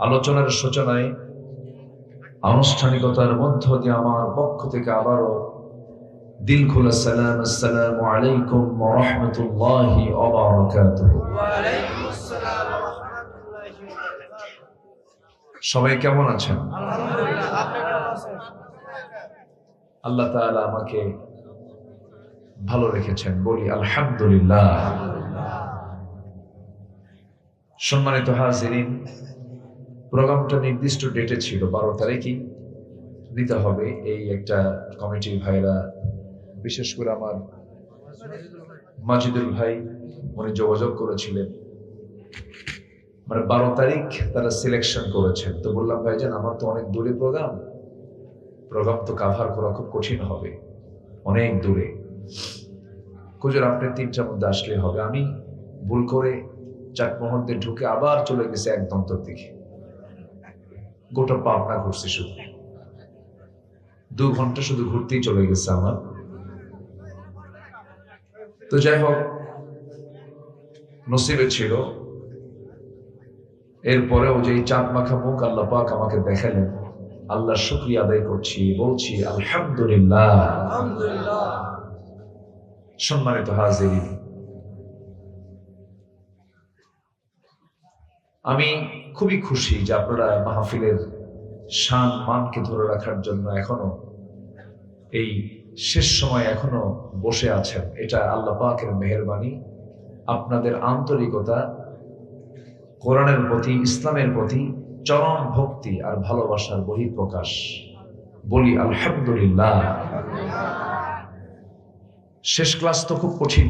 আলোচনার সূচনায় আনুষ্ঠানিকতার মধ্য দিয়ে আমার পক্ষ থেকে আবারও দিল খোলা সালাম, আসসালামু আলাইকুম ওয়া রাহমাতুল্লাহি ওয়া বারাকাতুহু। ওয়া আলাইকুম আসসালাম ওয়া রাহমাতুল্লাহি ওয়া বারাকাতুহু। সবাই কেমন আছেন? আলহামদুলিল্লাহ। আপনি কেমন আছেন? আল্লাহ তাআলা আমাকে ভালো রেখেছেন, বলি আলহামদুলিল্লাহ। সম্মানিত হাজিরিন, প্রোগ্রামটা নির্দিষ্ট ডেটে ছিল 12 তারিখই দিতে হবে। এই একটা কমিটির ভাইরা, বিশেষ করে আমার মাজিদুল ভাই, উনি যোগাযোগ করেছিলেন, মানে 12 তারিখ তারা সিলেকশন করেছেন। তো বললাম ভাইজান, আমার তো অনেক দূরে প্রোগ্রাম তো কাভার করা খুব কঠিন হবে, অনেক দূরে। হুজুর আপনি 3টার মধ্যে আসলে হবে। আমি ভুল করে চাটমোহরদের ঢুকে আবার চলে গেছে একদন্তর দিকে, গোটা পাবনা ঘুরছি, শুধু 2 ঘন্টা শুধু ঘুরতেই চলে গেছে আমার। তো যাই হোক, নসিবে ছিল। এরপরেও যে চাঁদ মাখা মুখ আল্লাহ পাক আমাকে দেখালেন, আল্লাহর শুকরিয়া আদায় করছি, বলছি আলহামদুলিল্লাহ। সম্মানিত হাজিরিন, আমি খুবই খুশি যে আপনারা মাহফিলের শান মানকে ধরে রাখার জন্য এখনো এই শেষ সময় এখনো বসে আছেন। এটা আল্লাহ পাকের মেহেরবানি, আপনাদের আন্তরিকতা, কোরআনের প্রতি, ইসলামের প্রতি চরম ভক্তি আর ভালোবাসার বহিঃপ্রকাশ। বলি আলহামদুলিল্লাহ। শেষ ক্লাস তো খুব কঠিন।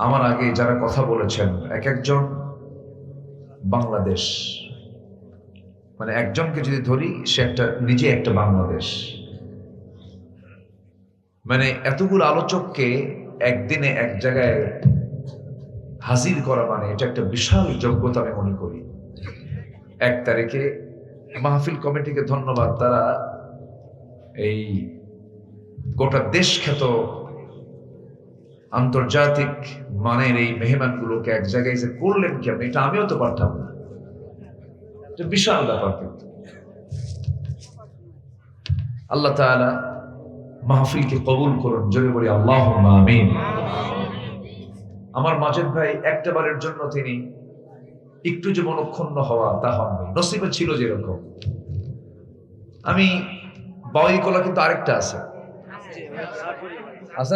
আমার আগে যারা কথা বলেছেন, এক একজন বাংলাদেশ, মানে একজনকে যদি ধরি, সে নিজে একটা বাংলাদেশ। মানে এতগুলো আলোচককে একদিনে এক জায়গায় হাজির করা, মানে এটা একটা বিশাল যোগ্যতা আমি মনে করি। 1 তারিখে মাহফিল কমিটিকে ধন্যবাদ, তারা এই গোটা দেশ খ্যাত আন্তর্জাতিক মানের এই মেহমানগুলোকে এক জায়গায় যে করলেন কেমন, এটা আমিও তো পারতাম না। এটা বিশাল ব্যাপার। কিন্তু আল্লাহ তাআলা মাহফিলকে কবুল করুন, জোরে বলি আল্লাহুম্মা আমিন। আমার মাজেদ ভাই একটাবারের জন্য তিনি একটু যে মনক্ষুণ্ণ হওয়া, তা হননি। নসিবে ছিল যেরকম। আমি বাউই কলা কিন্তু আরেকটা আছে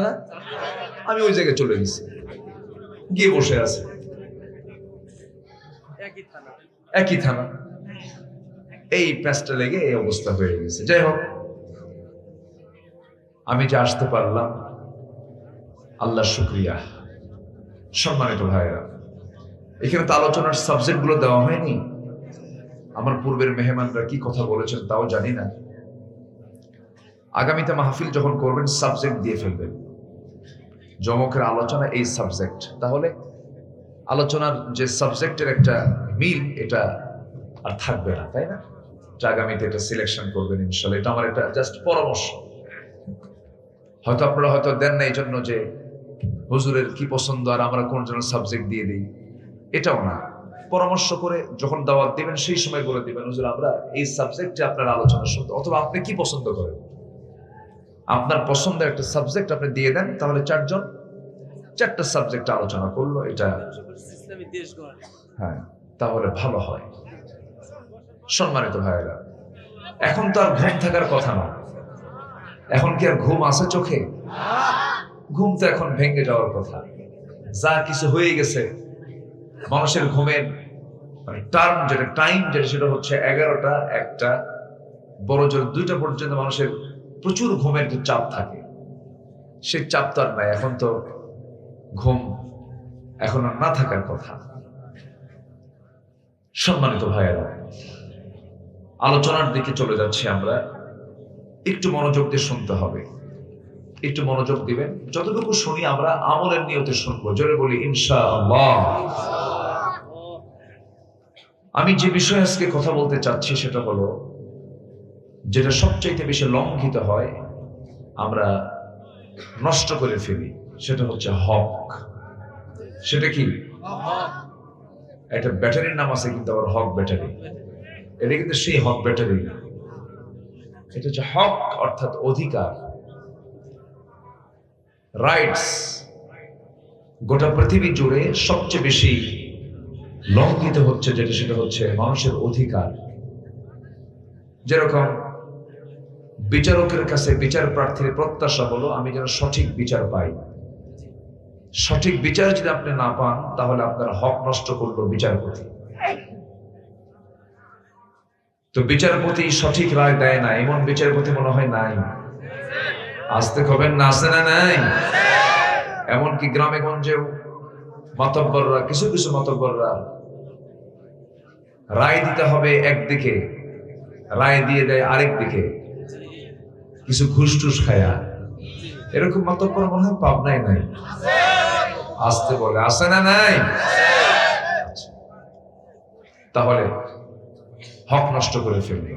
না, আমি ওই জায়গায় চলে গেছি, গিয়ে বসে আছে। একই থানা, এই প্যাঁচটা লেগে এই অবস্থা হয়ে গেছে। যাই হোক, আমি যে আসতে পারলাম, আল্লাহর শুকরিয়া। সম্মানিত ভাইরা, এখানে তো আলোচনার সাবজেক্ট গুলো দেওয়া হয়নি। আমার পূর্বের মেহমানরা কি কথা বলেছেন তাও জানি না। আগামীতে মাহফিল যখন করবেন, সাবজেক্ট দিয়ে ফেলবেন, জমকের আলোচনা এই সাবজেক্ট, তাহলে আলোচনার যে সাবজেক্টের একটা মিল, এটা আর থাকবে না, তাই না? আগামীতে এটা সিলেকশন করবেন ইনশাআল্লাহ। এটা আমার একটা জাস্ট পরামর্শ। হয়তো আপনারা হয়তো দেন না এই জন্য যে হুজুরের কি পছন্দ আর আমরা কোন জন্য সাবজেক্ট দিয়ে দিই, এটাও না। পরামর্শ করে যখন দাওয়াত দিবেন, সেই সময় বলে দিবেন, হুজুর আমরা এই সাবজেক্টে আপনার আলোচনা শুনতে, অথবা আপনি কি পছন্দ করেন, আপনার পছন্দের একটা সাবজেক্ট আপনি দিয়ে দেন, তাহলে 4 জন 4টা সাবজেক্ট আলোচনা করলো, এটা হ্যাঁ, তাহলে ভালো হয়। সম্মানিত ভাইয়েরা, এখন তো আর ঘুম থাকার কথা না। এখন কি আর ঘুম আছে চোখে? ঘুম তো এখন ভেঙে যাওয়ার কথা। যা কিছু হয়ে গেছে, মানুষের ঘুমের মানে টার্ম যেটা, টাইম যেটা, সেটা হচ্ছে 11টা, 1টা, বড় জোর 2টা পর্যন্ত মানুষের প্রচুর ঘুমের যে চাপ থাকে, সে চাপ তো আর নাই। এখন তো ঘুম এখন আর না থাকার কথা। সম্মানিত ভাইয়েরা, আলোচনার দিকে চলে যাচ্ছি আমরা। একটু মনোযোগ দিয়ে শুনতে হবে, একটু মনোযোগ দিবেন। যতটুকু শুনি আমরা আমলের নিয়তে শুনবো, জোরে বলি ইনশাআল্লাহ। আমি যে বিষয়ে আজকে কথা বলতে চাচ্ছি, সেটা হলো যেটা সবচাইতে বেশি লঙ্ঘিত হয়, আমরা নষ্ট করে ফেলি, সেটা হচ্ছে হক। সেটা কি? একটা ব্যাটারির নাম আছে কিন্তু আবার হক ব্যাটারি, এটা কিন্তু সেই হক ব্যাটারি না। এটা হচ্ছে হক অর্থাৎ অধিকার, রাইটস। গোটা পৃথিবী জুড়ে সবচেয়ে বেশি লঙ্ঘিত হচ্ছে যেটা, সেটা হচ্ছে মানুষের অধিকার। যেরকম বিচারকের কাছে বিচার প্রার্থীর প্রত্যাশা হলো আমি যেন সঠিক বিচার পাই। সঠিক বিচার যদি আপনি না পান তাহলে আপনার হক নষ্ট করলো বিচারপতি। তো বিচারপতি সঠিক রায় দেয় না, এমন বিচারপতি মনে হয় নাই। আসতে খবেন না, আছে না নাই? এমনকি গ্রামে গঞ্জেও মাতব্বররা, কিছু কিছু মাতব্বররা রায় দিতে হবে একদিকে, রায় দিয়ে দেয় আরেক দিকে, কিছু ঘুষ টুস খায়া। এরকম মাতব্বর মনে হয় পাবনায় নাই। আসতে বলে, আছে না নাই? তাহলে হক নষ্ট করে ফেলল।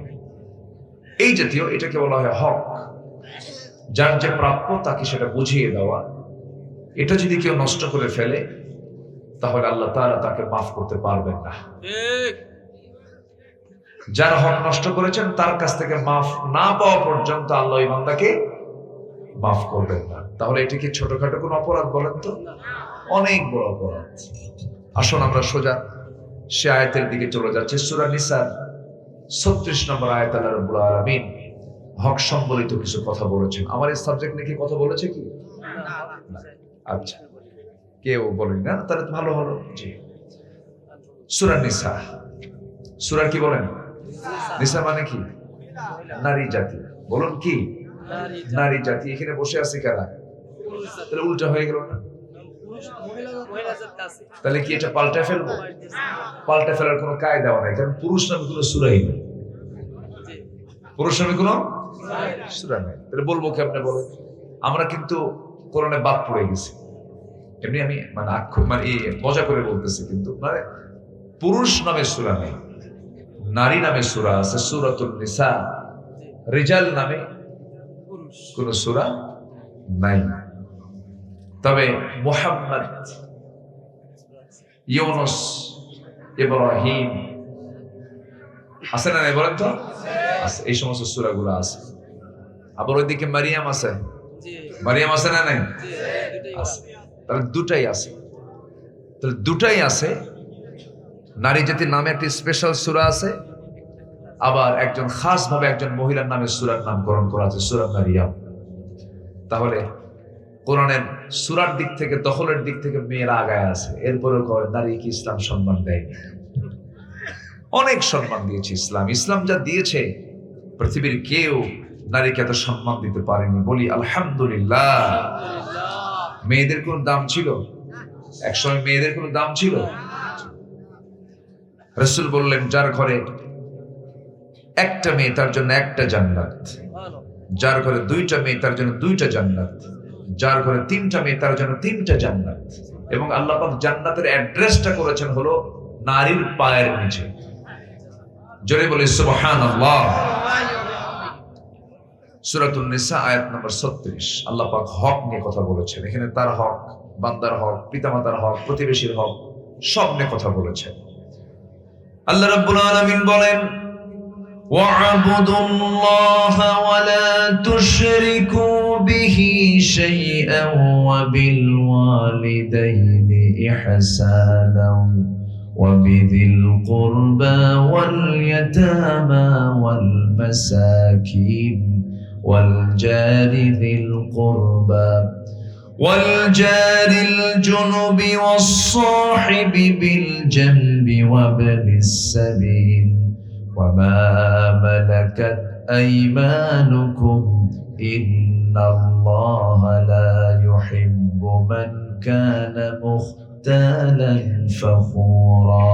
এই জাতীয়, এটাকে বলা হয় হক। যার যে প্রাপ্য তাকে সেটা বুঝিয়ে দেওয়া। এটা যদি কেউ নষ্ট করে ফেলে তাহলে আল্লাহ তাআলা তাকে মাফ করতে পারবেন না। যার হক নষ্ট করেছেন তার কাছ থেকে মাফ না পাওয়া পর্যন্ত আল্লাহ ওই বান্দাকে মাফ করবেন না। তাহলে এটা কি ছোটখাটো কোনো অপরাধ বলেন তো? অনেক বড় অপরাধ। আসুন আমরা সোজা সে আয়াতের দিকে চলে যাচ্ছে। সূরা নিসার 36 নম্বর আয়াত। আল্লাহ রাব্বুল আলামিন হক সম্বলিত কিছু কথা বলেছেন। আমার এই সাবজেক্ট নিয়ে কি কথা বলেছে কি? আচ্ছা, কেউ বলেন না, তাহলে তো ভালো হলো। জি, সূরা নিসা। সূরা কি বলেন? নিসা মানে কি? নারী জাতি। বলুন কি? নারী জাতি। এখানে বসে আছে কারা? তাহলে উল্টা হয়ে গেল না? তাহলে কি এটা পাল্টা ফেলবো? পাল্টা ফেলার কোনো কায়দা নাই, কারণ পুরুষ নামে কোনো সূরাই নেই। পুরুষ নামে কোনো সূরা নেই। তাহলে বলবো কি? আপনি বলেন। আমরা কিন্তু কোরআনে বাদ পড়ে গেছি। এমনি আমি মানে মজা করে বলতেছি, কিন্তু মানে পুরুষ নামে সূরা নেই, নারী নামে সূরা আছে, সূরাতুন নিসা। রিজাল নামে কোন সূরা নাই। তবে মুহাম্মদ, ইউনুস, ইব্রাহিম আছে না? বলেন তো। আছে, এই সমস্ত সূরাগুলো আছে। আবার ওইদিকে মারিয়াম আছে। মারিয়াম আছে না নাই? আছে। তাহলে দুটাই আছে। তাহলে দুটাই আছে। নারী জাতির নামে একটি স্পেশাল সূরা আছে, আবার একজন খাস ভাবে একজন মহিলার নামে সূরার নামকরণ করা আছে, সূরা মারিয়াম। তাহলে কোরআনের সূরার দিক থেকে, দখলের দিক থেকে মেয়েরা আগায় আছে। এরপরে কয় নারী কি ইসলাম সম্মান দেয়নি? অনেক সম্মান দিয়েছে ইসলাম। ইসলাম যা দিয়েছে পৃথিবীর কেউ নারীকে এত সম্মান দিতে পারেনি। বলি আলহামদুলিল্লাহ। মেয়েদের কোন দাম ছিল? একসময় মেয়েদের কোন দাম ছিল? রাসূল বললেন, যার ঘরে একটা মেয়ে তার জন্য একটা জান্নাত, যার ঘরে দুইটা মেয়ে তার জন্য দুইটা জান্নাত, যার ঘরে তিনটা মেয়ে তার জন্য তিনটা জান্নাত। এবং আল্লাহ পাক জান্নাতের অ্যাড্রেসটা করেছেন হলো নারীর পায়ের নিচে। জোরে বলে সুবহানাল্লাহ। সূরাতুন নিসা আয়াত নম্বর 36। আল্লাহ পাক হক নিয়ে কথা বলেছেন। এখানে তার হক, বান্দার হক, পিতামাতার হক, প্রতিবেশীর হক, সব নিয়ে কথা বলেছেন। আল্লাহ রাব্বুল আলামিন বলেন, ওয়া'বুদুল্লাহা ওয়া লা তুশরিকু বিহি শাইআন ওয়া বিল ওয়ালিদাইনি ইহসানান ওয়া বিযিল কুরবা ওয়াল ইয়াতামা ওয়াল মাসাকিন ওয়াল জারি যিল কুরবা والجار الجنب والصاحب بالجنب وابن السبيل وما ملكت أيمانكم إن الله لا يحب من كان مختالا فخورا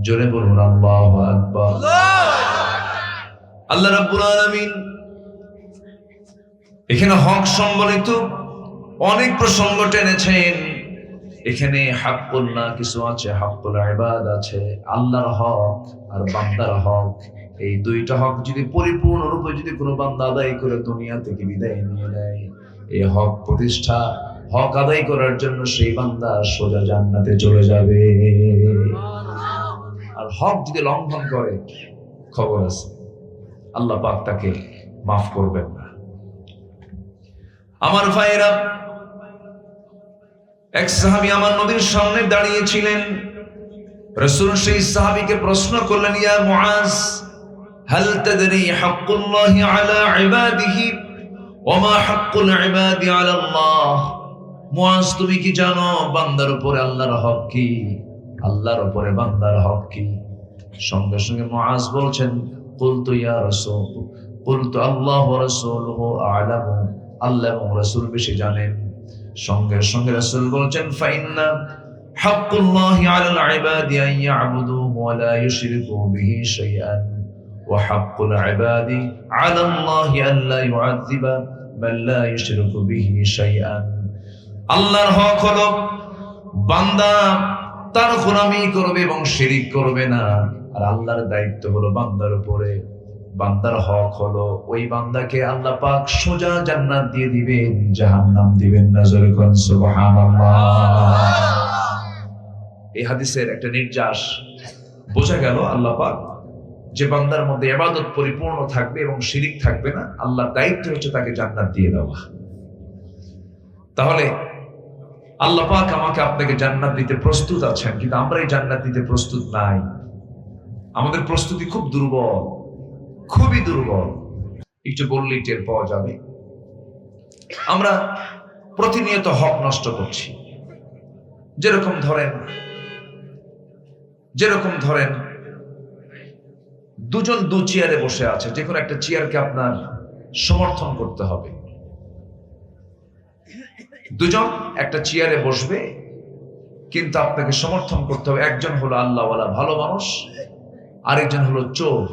جرب الله أكبر الله رب العالمين এখানে হক সম্বলিত অনেক প্রসঙ্গ টেনেছেন। এখানে হাক্কুল্লাহ কিছু আছে, হাক্কুল ইবাদ আছে, আল্লাহর হক আর বান্দার হক। এই দুইটা হক যদি পরিপূর্ণরূপে যদি কোনো বান্দা আদায় করে দুনিয়া থেকে বিদায় নিয়ে নেয়, এই হক প্রতিষ্ঠা, হক আদায় করার জন্য সেই বান্দা সোজা জান্নাতে চলে যাবে। আর হক যদি লঙ্ঘন করে, খবর আছে আল্লাহ পাক তাকে মাফ করবেন না। আমার ভাইয়েরা, এক সাহাবী আমার নবীর সামনে দাঁড়িয়েছিলেন। রাসূল সেই সাহাবীকে প্রশ্ন করলেন, ইয়া মুআজ, হাল তাদরি হাক্কুল্লাহি আলা ইবাদিহি ওয়া মা হাক্কুল ইবাদি আলা আল্লাহ? মুআজ, তুমি কি জানো বান্দার উপরে আল্লাহর হক কি, আল্লাহর উপরে বান্দার হক কি? সঙ্গে সঙ্গে মুআজ বলছেন, কুলতু ইয়া রাসূল, কুলতু আল্লাহ ওয়া রাসূলুহু আ'লামু, আল্লাহ এবং রাসূল বেশি জানেন। সঙ্গে সঙ্গে রাসূল বলছেন, ফাইন্না হাক্কুল্লাহি আলাল ইবাদি আন ইয়া'বুদুহু ওয়া লা ইউশরিকু বিহি শাইআন ওয়া হাক্কুল ইবাদি আলাল্লাহি আন লা ইউ'আযিবা মান লা ইউশরিকু বিহি শাইআন। আল্লাহর হক হলো বান্দা তার গোলামি করবে এবং শিরিক করবে না। আর আল্লাহর দায়িত্ব হলো বান্দার উপরে, বান্দার হক হলো ওই বান্দাকে আল্লাহ পাক সোজা জান্নাত দিয়ে দিবেন, জাহান্নাম দিবেন না। জোরে কোন সুবহানাল্লাহ। এই হাদিসের একটা নির্যাস বোঝা গেল, আল্লাহ পাক যে বান্দার মধ্যে ইবাদত পরিপূর্ণ থাকবে এবং শিরিক থাকবে না, আল্লাহর দায়িত্ব হচ্ছে তাকে জান্নাত দিয়ে দেওয়া। তাহলে আল্লাহ পাক আমাকে আপনাকে জান্নাত দিতে প্রস্তুত আছেন, কিন্তু আমরা এই জান্নাত দিতে প্রস্তুত নাই। আমাদের প্রস্তুতি খুব দুর্বল, খুবই দুর্বল। একটু বললেই টের পাওয়া যাবে। আমরা প্রতিনিয়ত হক নষ্ট করছি। যেরকম ধরেন দুজন দু চেয়ারে বসে আছে, যে কোনো একটা চেয়ারকে আপনার সমর্থন করতে হবে। দুজন একটা চেয়ারে বসবে, কিন্তু আপনাকে সমর্থন করতে হবে। একজন হলো আল্লাহওয়ালা ভালো মানুষ, আরেকজন হলো চোর।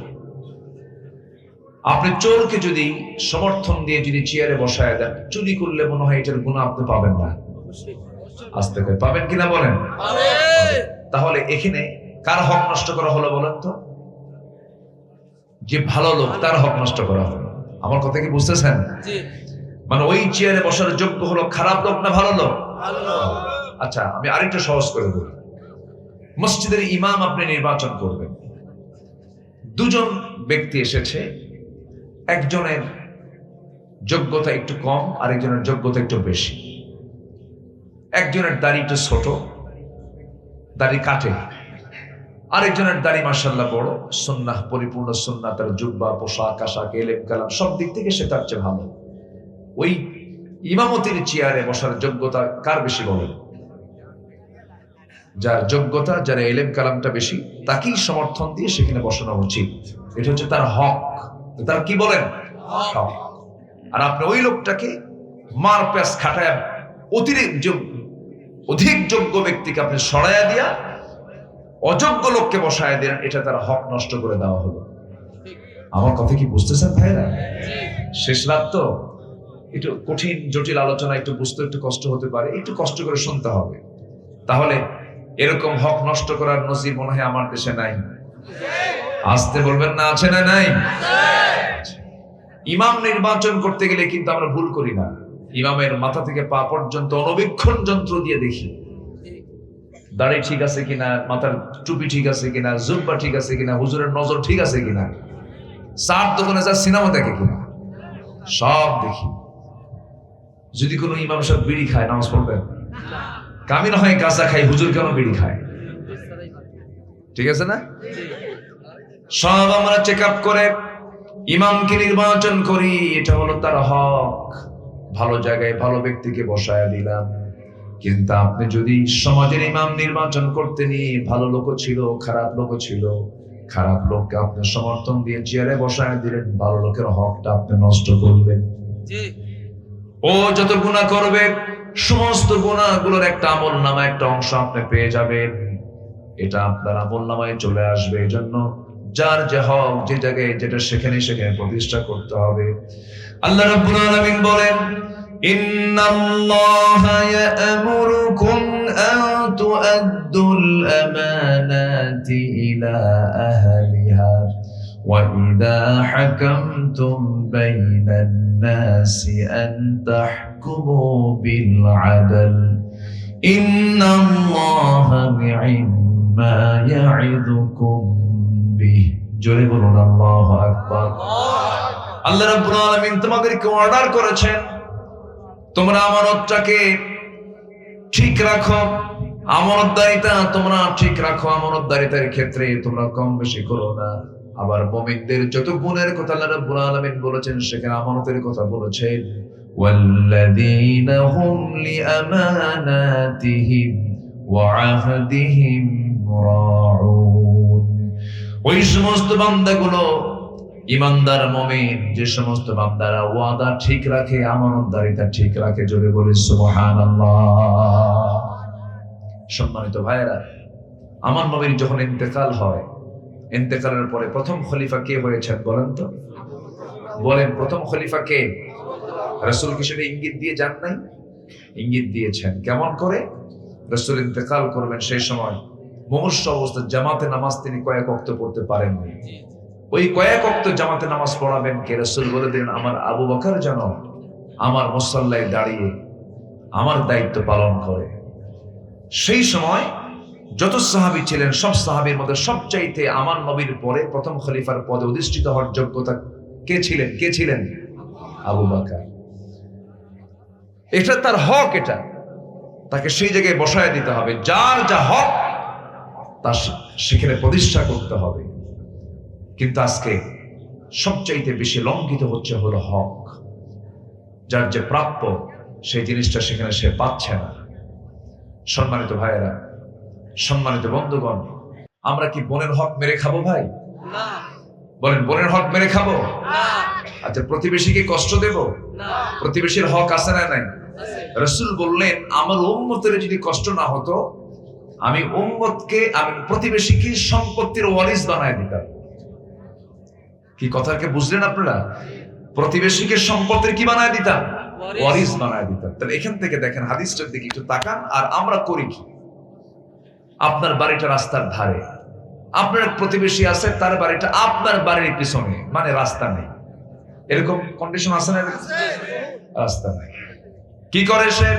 আপনি চোরকে যদি সমর্থন দিয়ে যদি চেয়ারে বসায় দেন, চুরি করলে মনে হয় এটার গুনাহ আপনি পাবেন না। আস্তে করে পাবেন কিনা বলেন? তাহলে এখানে কার হক নষ্ট করা হলো বলেন তো? যে ভালো লোক তার হক নষ্ট করা হলো। আমার কথা কি বুঝতেছেন? মানে ওই চেয়ারে বসার যোগ্য হলো খারাপ লোক না ভালো লোক? আচ্ছা, আমি আরেকটা সহজ করে বলি। মসজিদের ইমাম আপনি নির্বাচন করবেন। দুজন ব্যক্তি এসেছে, একজনের যোগ্যতা একটু কম, আরেকজনের যোগ্যতা একটু বেশি। একজনের দাড়ি একটু ছোট, দাড়ি কাটে, আরেকজনের দাড়ি মাশাআল্লাহ বড়, সুন্নাহ পরিপূর্ণ সুন্নাহ, তার জুব্বা, পোশাক আশাক, ইলম কালাম সব দিক থেকে সে তার চেয়ে ভালো। ওই ইমামতির চেয়ারে বসার যোগ্যতা কার বেশি বলেন? যার যোগ্যতা, যার ইলম কালামটা বেশি, তাকেই সমর্থন দিয়ে সেখানে বসানো উচিত। এটা হচ্ছে তার হক। তার কি বলেন? হক। আর আপনি ওই লোকটাকে মার প্যাস খাটায় অধিক যোগ্য ব্যক্তিকে আপনি সরাইয়া দিয়া অযোগ্য লোককে বসায় দেন, এটা তার হক নষ্ট করে দেওয়া হলো। আমার কথা কি বুঝতেছেন ভাইরা? শেষ রাত তো, একটু কঠিন জটিল আলোচনা, একটু বুঝতে একটু কষ্ট হতে পারে, একটু কষ্ট করে শুনতে হবে। তাহলে এরকম হক নষ্ট করার নসিব মনে হয় আমার দেশে নাই। আসতে বলবেন না, আছে না নাই? ইমাম নির্বাচন করতে গেলে কিন্তু আমরা ভুল করি না। ইমামের মাথা থেকে পা পর্যন্ত অনবীক্ষণ যন্ত্র দিয়ে দেখি দাড়ি ঠিক আছে কিনা, মাথার টুপি ঠিক আছে কিনা, জুব্বা ঠিক আছে কিনা, হুজুরের নজর ঠিক আছে কিনা, চার দোকানে যা সিনেমা দেখে কিনা, সব দেখি। যদি কোনো ইমাম সাহেব বিড়ি খায়, নামাজ পড়বেন? কামি না হয় গাঁজা খাই, হুজুর কেন বিড়ি খায়? ঠিক আছে না? সব আমরা চেক আপ করে ইমামকে নির্বাচন করি, এটা হলো তার হক। ভালো জায়গায় ভালো ব্যক্তিকে বসায় দিলাম। কিন্তু আপনি যদি সমাজের ইমাম নির্বাচন করতে নিয়ে, ভালো লোকও ছিল, খারাপ লোকও ছিল, খারাপ লোককে আপনি সমর্থন দিয়ে চেয়ারে বসায় দিলেন, ভালো লোকের হকটা আপনি নষ্ট করবেন। ও যত গুনাহ করবে, সমস্ত গুনাহগুলোর একটা আমলনামা, একটা অংশ আপনি পেয়ে যাবেন। এটা আপনার আমলনামায় চলে আসবে। এজন্য যার যে হক, যে জায়গায় যেটা সেখানে সেখানে প্রতিষ্ঠা করতে হবে। আল্লাহ রাব্বুল আলামিন বলেন, ইন্নাল্লাহা ইয়া'মুরুকুম আন তু'আদ্দুল আমানাতি ইলা আহলিহা وَإِذَا حَكَمْتُمْ بَيْنَ النَّاسِ أَن تَحْكُمُوا بِالْعَدْلِ إِنَّ اللَّهَ نِعِمَّا يَعِظُكُمْ بِهِ জোরে বলুন আল্লাহু আকবার। আল্লাহ রাব্বুল আলামিন তোমাদেরকে অর্ডার করেছেন তোমরা আমানতটাকে ঠিক রাখো, আমানতদারিতা তোমরা ঠিক রাখো, আমানতদারিতার ক্ষেত্রে তোমরা কম বেশি করো না। আবার মুমিনদের যত গুণের কথা আল্লাহ রাব্বুল আলামিন বলেছেন সেখানে আমানতের কথা বলেছেন, ওয়াল্লাযীনা হুম লিআমানাতিহিম ওয়া আহদিহিম রাউন। ওই সমস্ত বান্দাগুলো ইমানদার মুমিন যে সমস্ত বান্দারা ওয়াদা ঠিক রাখে, আমানতদারিতা ঠিক রাখে, জোরে বলি সুবহানাল্লাহ। সম্মানিত ভাইয়েরা, আমার নবীর যখন ইন্তেকাল হয়, ইন্তেকালের পরে প্রথম খলিফা কে হয়েছেন বলেন তো? বলেন প্রথম খলিফা কে? রাসূল কি সেটা ইঙ্গিত দিয়ে যান নাই? ইঙ্গিত দিয়েছেন। কেমন করে? রাসূল ইন্তেকাল করবেন সেই সময় মুমূর্ষু অবস্থায় জামাতে নামাজ তিনি কয়েক ওয়াক্ত পড়তে পারেননি। ওই কয়েক ওয়াক্ত জামাতে নামাজ পড়াবেন কে? রাসূল বলে দিলেন আমার আবু বকর যেন আমার মুসল্লায় দাঁড়িয়ে আমার দায়িত্ব পালন করে। সেই সময় যত সাহাবী ছিলেন সব সাহাবীর মধ্যে সবচাইতে আমার নবীর পরে প্রথম খলিফার পদে অধিষ্ঠিত হওয়ার যোগ্যতা কে ছিলেন? কে ছিলেন? আবু বকর। এটা তার হক, এটা তাকে সেই জায়গায় বসায় দিতে হবে। যার যা হক তা সেখানে প্রতিষ্ঠা করতে হবে। কিন্তু আজকে সবচাইতে বেশি লঙ্ঘিত হচ্ছে হলো হক। যার যে প্রাপ্য সেই জিনিসটা সেখানে সে পাচ্ছে না। সম্মানিত ভাইয়েরা, সম্মানিত বন্ধুগণ, আমরা কি বোনের হক মেরে খাবো ভাই? না। বলেন বোনের হক মেরে খাবো? না। আচ্ছা প্রতিবেশীকে কষ্ট দেব? না। প্রতিবেশীর হক আছে না নাই? রাসূল বললেন আমার উম্মতের যদি কষ্ট না হতো আমি উম্মতকে, আমি প্রতিবেশীকে সম্পত্তির ওয়ারিস বানায় দিতাম। কি কথাকে বুঝলেন আপনারা? প্রতিবেশীকে সম্পত্তির কি বানায় দিতাম? ওয়ারিস বানায় দিতাম। তাহলে এখান থেকে দেখেন হাদিসটার দিকে একটু তাকান। আর আমরা করি কি? আপনার বাড়িটা রাস্তার ধারে, আপনার প্রতিবেশী আছে তার বাড়িটা আপনার বাড়ির পিছনে, মানে রাস্তা নেই, এরকম কন্ডিশন আছে না? রাস্তা নেই, কি করে সে?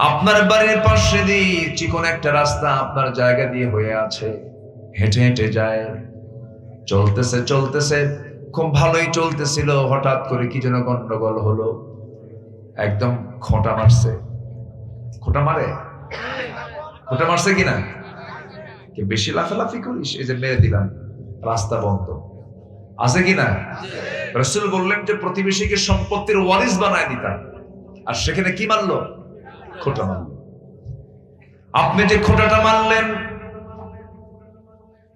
আপনার বাড়ির পাশে দিয়ে চিকন একটা রাস্তা আপনার জায়গা দিয়ে হয়ে আছে, হেঁটে হেঁটে যায়, চলতেছে চলতেছে, খুব ভালোই চলতেছিল, হঠাৎ করে কি যেন গন্ডগোল হলো, একদম খোঁটা মারছে। খোঁটা মারে? খোঁটা মারছে কিনা? কি বেশি লাফালাফি করিস? এই যে মেরে দিলাম, রাস্তা বন্ধ, আছে কিনা? রাসূল বললেন যে প্রতিবেশীকে সম্পত্তির ওয়ারিস বানায় দিতাম, আর সেখানে কি মারলো? খোঁটা মারলো। আপনি যে খোঁটাটা মারলেন,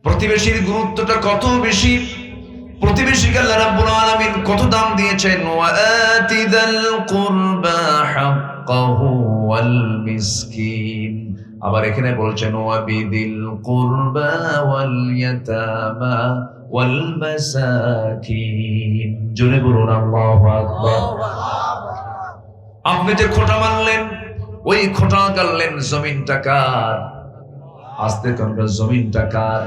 প্রতিবেশীর গুরুত্বটা কত বেশি, প্রতিবেশীকে আল্লাহ রাব্বুল আলামিন কত দাম দিয়েছেন। ওয়াআতি যাল কুরবা হাক্কাহু ওয়াল মিসকিন, আবার এখানে বলছেন ওয়াবিদিল কুরবা ওয়াল ইয়াতামা ওয়াল মাসাকিন। জোরে বলুন আল্লাহু আকবার। আপনি যে খোঁটা মারলেন, ওই খোঁটা গাললেন, জমিনটা কার? আস্তে তোমরা, জমিনটা কার?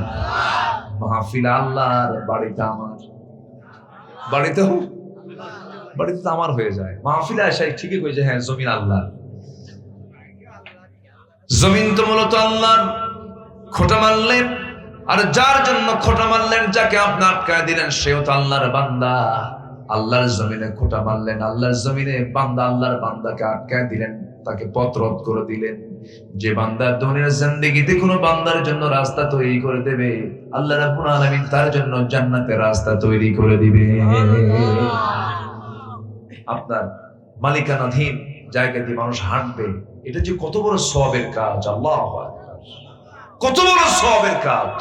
মাহফিল আল্লাহর, বাড়িটা আমার। বাড়িতে তো আমার হয়ে যায়, মাহফিলে আসাই ঠিকই কই যে হ্যাঁ জমিন আল্লাহ। জমিন তো মূলত আল্লাহর। খোঁটা মারলেন, আর যার জন্য খোঁটা মারলেন, যাকে আপনি আটকায় দিলেন, সেও তো আল্লাহর বান্দা। আল্লাহর জমিনে খোঁটা মারলেন, আল্লাহর জমিনে বান্দা, আল্লাহর বান্দাকে আটকায় দিলেন, তাকে পথ রোধ করে দিলেন। যে বান্দা দুনিয়ার জিন্দেগিতে কোনো বান্দার জন্য রাস্তা তৈরি করে দেবে, আল্লাহ রাব্বুল আলামিন তার জন্য জান্নাতের রাস্তা তৈরি করে দিবে। আপনার মালিকানাধীন জায়গা দিয়ে মানুষ হাঁটবে, এটা যে কত বড় সওয়াবের কাজ! আল্লাহু আকবার, কত বড় সওয়াবের কাজ!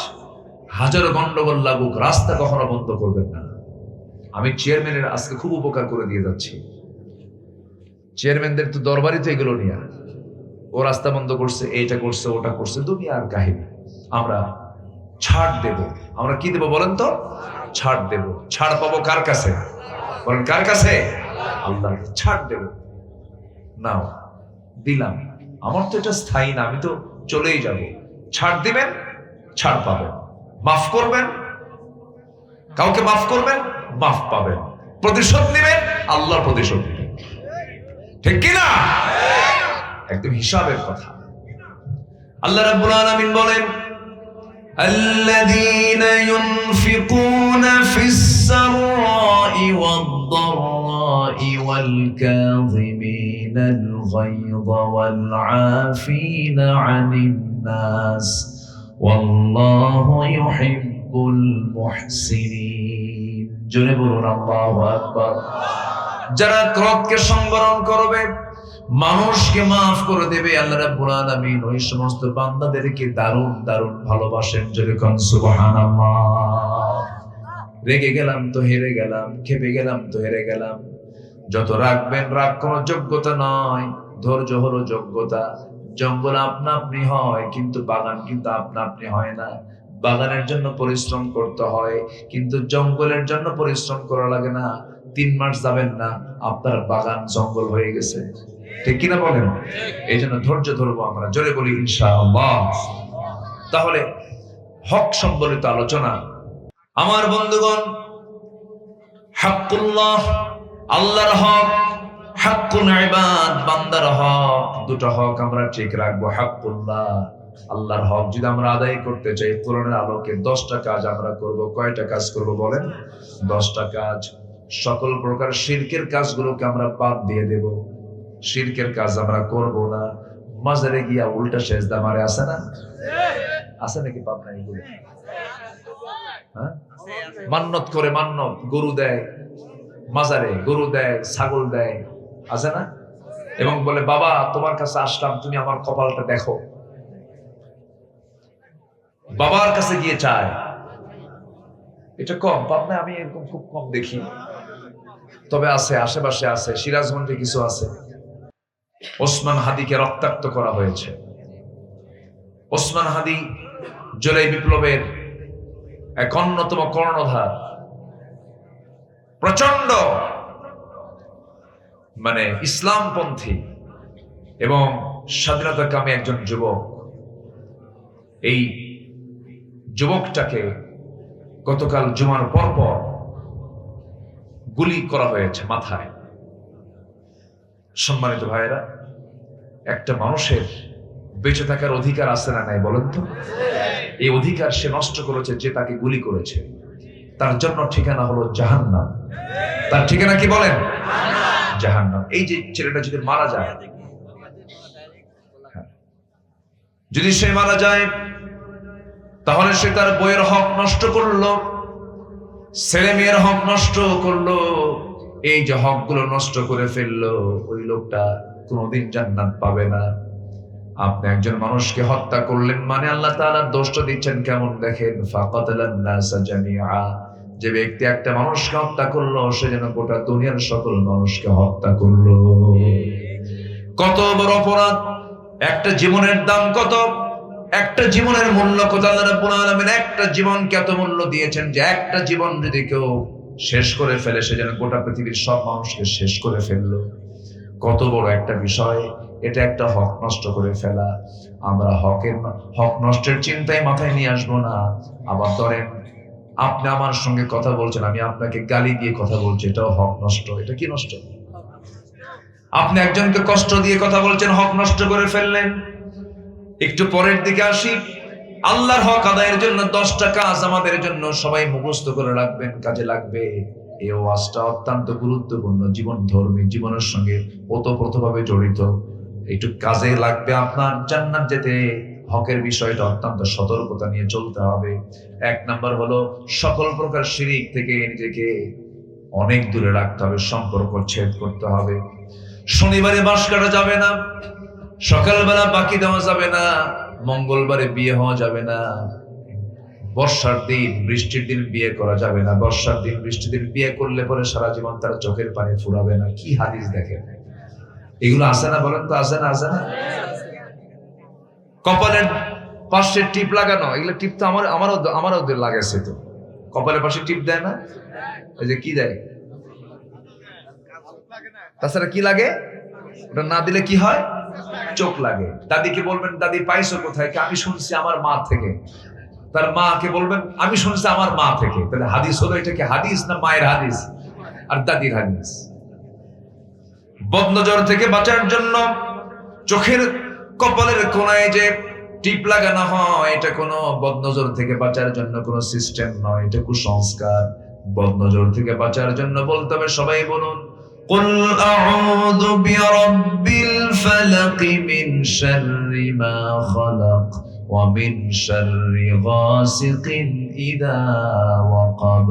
হাজারো গন্ডগোল লাগুক, রাস্তা কখনো বন্ধ করবেন না। আমি চেয়ারম্যানের আজকে খুব উপকার করে দিয়ে যাচ্ছি। চেয়ারম্যানদের তো দরবারই তো এগুলো নিয়ে, ও রাস্তা বন্ধ করছে, এইটা করছে, ওটা করছে, দুনিয়ার কাহিনী। আমরা ছাড় দেব। আমরা কি দেব বলেন তো? ছাড় দেব। ছাড় পাবো কার কাছে? বলেন কার কাছে? আল্লাহর কাছে। ছাড় দেব, নাও দিলাম, আমার তো এটা স্থায়ী না, আমি তো চলেই যাব। ছাড় দিবেন, ছাড় পাবেন। মাফ করবেন, কাউকে মাফ করবেন, মাফ পাবেন। প্রতিশোধ নেবেন, আল্লাহর প্রতিশোধ নেবেন। ঠিক কিনা? একদম হিসাবের কথা। আল্লাহ রাব্বুল আলামিন বলেন, الذين ينفقون في السراء والضراء والكاظمين الغيظ والعافين عن الناس والله يحب المحسنين। জোরে বলুন আল্লাহু আকবার। যারা ক্রোধকে সংবরণ করবে, মানুষকে মাফ করে দেবে, আল্লাহ রাব্বুল আলামিন ওই সমস্ত বান্দাদেরকে দারুণ দারুণ ভালোবাসেন। জোরে কোন সুবহানাল্লাহ। রেগে গেলাম তো হেরে গেলাম, খেপে গেলাম তো হেরে গেলাম। যত রাখবেন, রাগ কোনো যোগ্যতা নয়, ধৈর্য হলো যোগ্যতা। জঙ্গল আপনা আপনি হয়, কিন্তু বাগান কিন্তু আপনা আপনি হয় না। বাগানের জন্য পরিশ্রম করতে হয়, কিন্তু জঙ্গলের জন্য পরিশ্রম করা লাগে না। 3 মাস যাবেন না, আপনার বাগান জঙ্গল হয়ে গেছে। ঠিক কিনা বলেন? এই জন্য ধৈর্য ধরবো আমরা, জোরে বলি ইনশাআল্লাহ। তাহলে হক সম্বলিত আলোচনা। আমার বন্ধুগণ, হাক্কুল্লাহ, আল্লাহর হক, হাক্কুল ইবাদ, বান্দার হক। দুটো হক আমরা ঠিক রাখবো। হাক্কুল্লাহ, আল্লাহর হক যদি আমরা আদায় করতে চাই, কোরআনের আলোকে 10টা কাজ আমরা করব। কয়টা কাজ করব বলেন? 10টা কাজ। সকল প্রকার শিরকের কাজগুলোকে আমরা বাদ দিয়ে দেব। শিরকের কাজ আমরা করব না। মাজারে গিয়া উল্টা সেজদা মারে, আছে না? আছে নাকি পাপ নাই এগুলো? হ্যাঁ, মান্নত করে, মান্নত গরু দেয় মাজারে, গরু দেয়, ছাগল দেয়, আছে না? এবং বলে, বাবা তোমার কাছে আসলাম, তুমি আমার কপালটা দেখো। বাবার কাছে গিয়ে চায়। এটা কম পাপ না? আমি এরকম খুব কম দেখি, তবে আছে, আশেপাশে আছে। সিরাজগঞ্জে কিছু আছে। ওসমান হাদিকে রক্তাক্ত করা হয়েছে। ওসমান হাদি জুলাই বিপ্লবের এক অন্যতম কর্ণধার, প্রচন্ড ইসলামপন্থী এবং স্বাধীনতাকামী একজন যুবক। এই যুবকটাকে গতকাল জুমার পর গুলি করা হয়েছে মাথায়। সম্মানিত ভাইয়েরা, একটা মানুষের বেঁচে থাকার অধিকার আছে না নাই বলেন তো? এই অধিকার সে নষ্ট করেছে যে তাকে গুলি করেছে। তার জন্য ঠিকানা হলো জাহান্নাম। তার ঠিকানা কি বলেন? জাহান্নাম। এই যে ছেলেটা যদি মারা যায়, যদি সে মারা যায়, তাহলে সে তার বইয়ের হক নষ্ট করলো, ছেলে মেয়ের হক নষ্ট করলো। এই যে হকগুলো নষ্ট করে ফেললো, ওই লোকটা কোনোদিন জান্নাত পাবে না। আপনি একজন মানুষকে হত্যা করলেন মানে আল্লাহ তাআলা দোষটা দিচ্ছেন কেমন দেখেন। ফাকাতালান নাসা জামিআ। যে ব্যক্তি একটা মানুষকে হত্যা করলো, সে যেন গোটা দুনিয়ার সকল মানুষকে হত্যা করলো। কত বড় অপরাধ! একটা জীবনের দাম কত, একটা জীবনের মূল্য কত! আল্লাহ রাব্বুল আলামিন একটা জীবনকে এত মূল্য দিয়েছেন যে একটা জীবন যদি কেউ শেষ করে ফেলে, সে যেন গোটা পৃথিবীর সব মানুষকে শেষ করে ফেললো। কত বড় একটা বিষয় এটা, একটা হক নষ্ট করে ফেলা। আমরা হক নষ্টের চিন্তায় মাথায় নিয়ে আসবো না। আবার ধরেন আপনি আমার সঙ্গে কথা বলছেন, আমি আপনাকে গালি দিয়ে কথা বলছি, এটাও হক নষ্ট। এটা কি নষ্ট? আপনি একজনকে কষ্ট দিয়ে কথা বলছেন, হক নষ্ট করে ফেললেন। একটু পরের দিকে আসি। আল্লাহর হক আদায়ের জন্য 10টা কাজ আমাদের জন্য সবাই মুখস্থ করে রাখবেন, কাজে লাগবে। এই ওয়াজটা অত্যন্ত গুরুত্বপূর্ণ, জীবন ধর্মী, জীবনের সঙ্গে ওতপ্রোতভাবে জড়িত। একটু কাজে লাগবে আপনার। জান্নাত যেতে হকের বিষয়টা অত্যন্ত সতর্কতা নিয়ে চলতে হবে। 1 নাম্বার হলো সকল প্রকার শিরিক থেকে নিজেকে অনেক দূরে রাখতে হবে, সম্পর্ক ছেদ করতে হবে। শনিবারে বাঁশ কাটা যাবে না, সকালবেলা বাকি দেওয়া যাবে না, মঙ্গলবারে বিয়ে হওয়া যাবে না, বর্ষার দিন বৃষ্টির দিন বিয়ে করা যাবে না, বর্ষার দিন বৃষ্টির দিন বিয়ে করলে পরে সারা জীবন তার চোখের পানি ফুরাবে না। কি হাদিস দেখেন! এগুলো আছে না বলেন তো? আছে না? আছে না? কপালের পাশে টিপ লাগানো, এগুলো টিপ তো আমারও লাগাইছে তো। কপালের পাশে টিপ দেয় না? ওই যে কি দেয়, তাছাড়া কি লাগে? ওটা না দিলে কি হয়? চোখ লাগে। দাদিকে বলবেন, দাদি পাইছো কোথায়? আমি শুনছি আমার মা থেকে। তার মাকে বলবেন আমি শুনছি আমার মা থেকে। তাহলে হাদিস হলো এটা কি হাদিস না মায়ের হাদিস আর দাদির হাদিস? বদনজর থেকে বাঁচার জন্য চোখের কপালের কোনায় যে টিপ লাগানো হয়, এটা কোনো বদনজর থেকে বাঁচার জন্য কোনো সিস্টেম নয়, এটা কুসংস্কার। বদনজর থেকে বাঁচার জন্য বলতে হবে, সবাই বলুন قل أعوذ برب الفلق من شر ما خلق ومن شر غاسق إذا وقب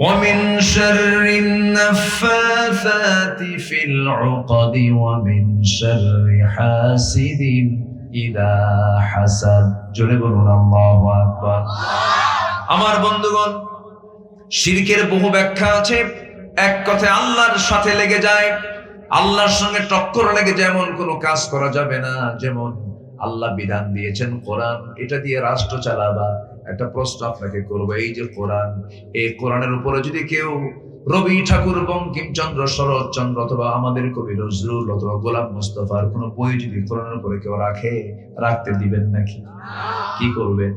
ومن شر النفاثات في العقد ومن شر حاسد إذا حسد জোরে বলুন আল্লাহু আকবার। আমার বন্ধুগণ, শিরকের বহু ব্যাখ্যা আছে। এক কথায় আল্লাহর সাথে লেগে যায়, আল্লাহর সঙ্গে টক্কর লেগে যায় এমন কোনো কাজ করা যাবে না। যেমন আল্লাহ বিধান দিয়েছেন কোরআন, এটা দিয়ে রাষ্ট্র চালাবা। একটা প্রশ্ন আপনাকে করবো, এই যে কোরআন, এই কোরআনের উপরে যদি কেউ রবি ঠাকুর, বঙ্কিমচন্দ্র, শরৎচন্দ্র অথবা আমাদের কবি নজরুল অথবা গোলাম মুস্তফার কোনো বই যদি কোরআনের উপরে কেউ রাখতে দিবেন নাকি? কি করবেন?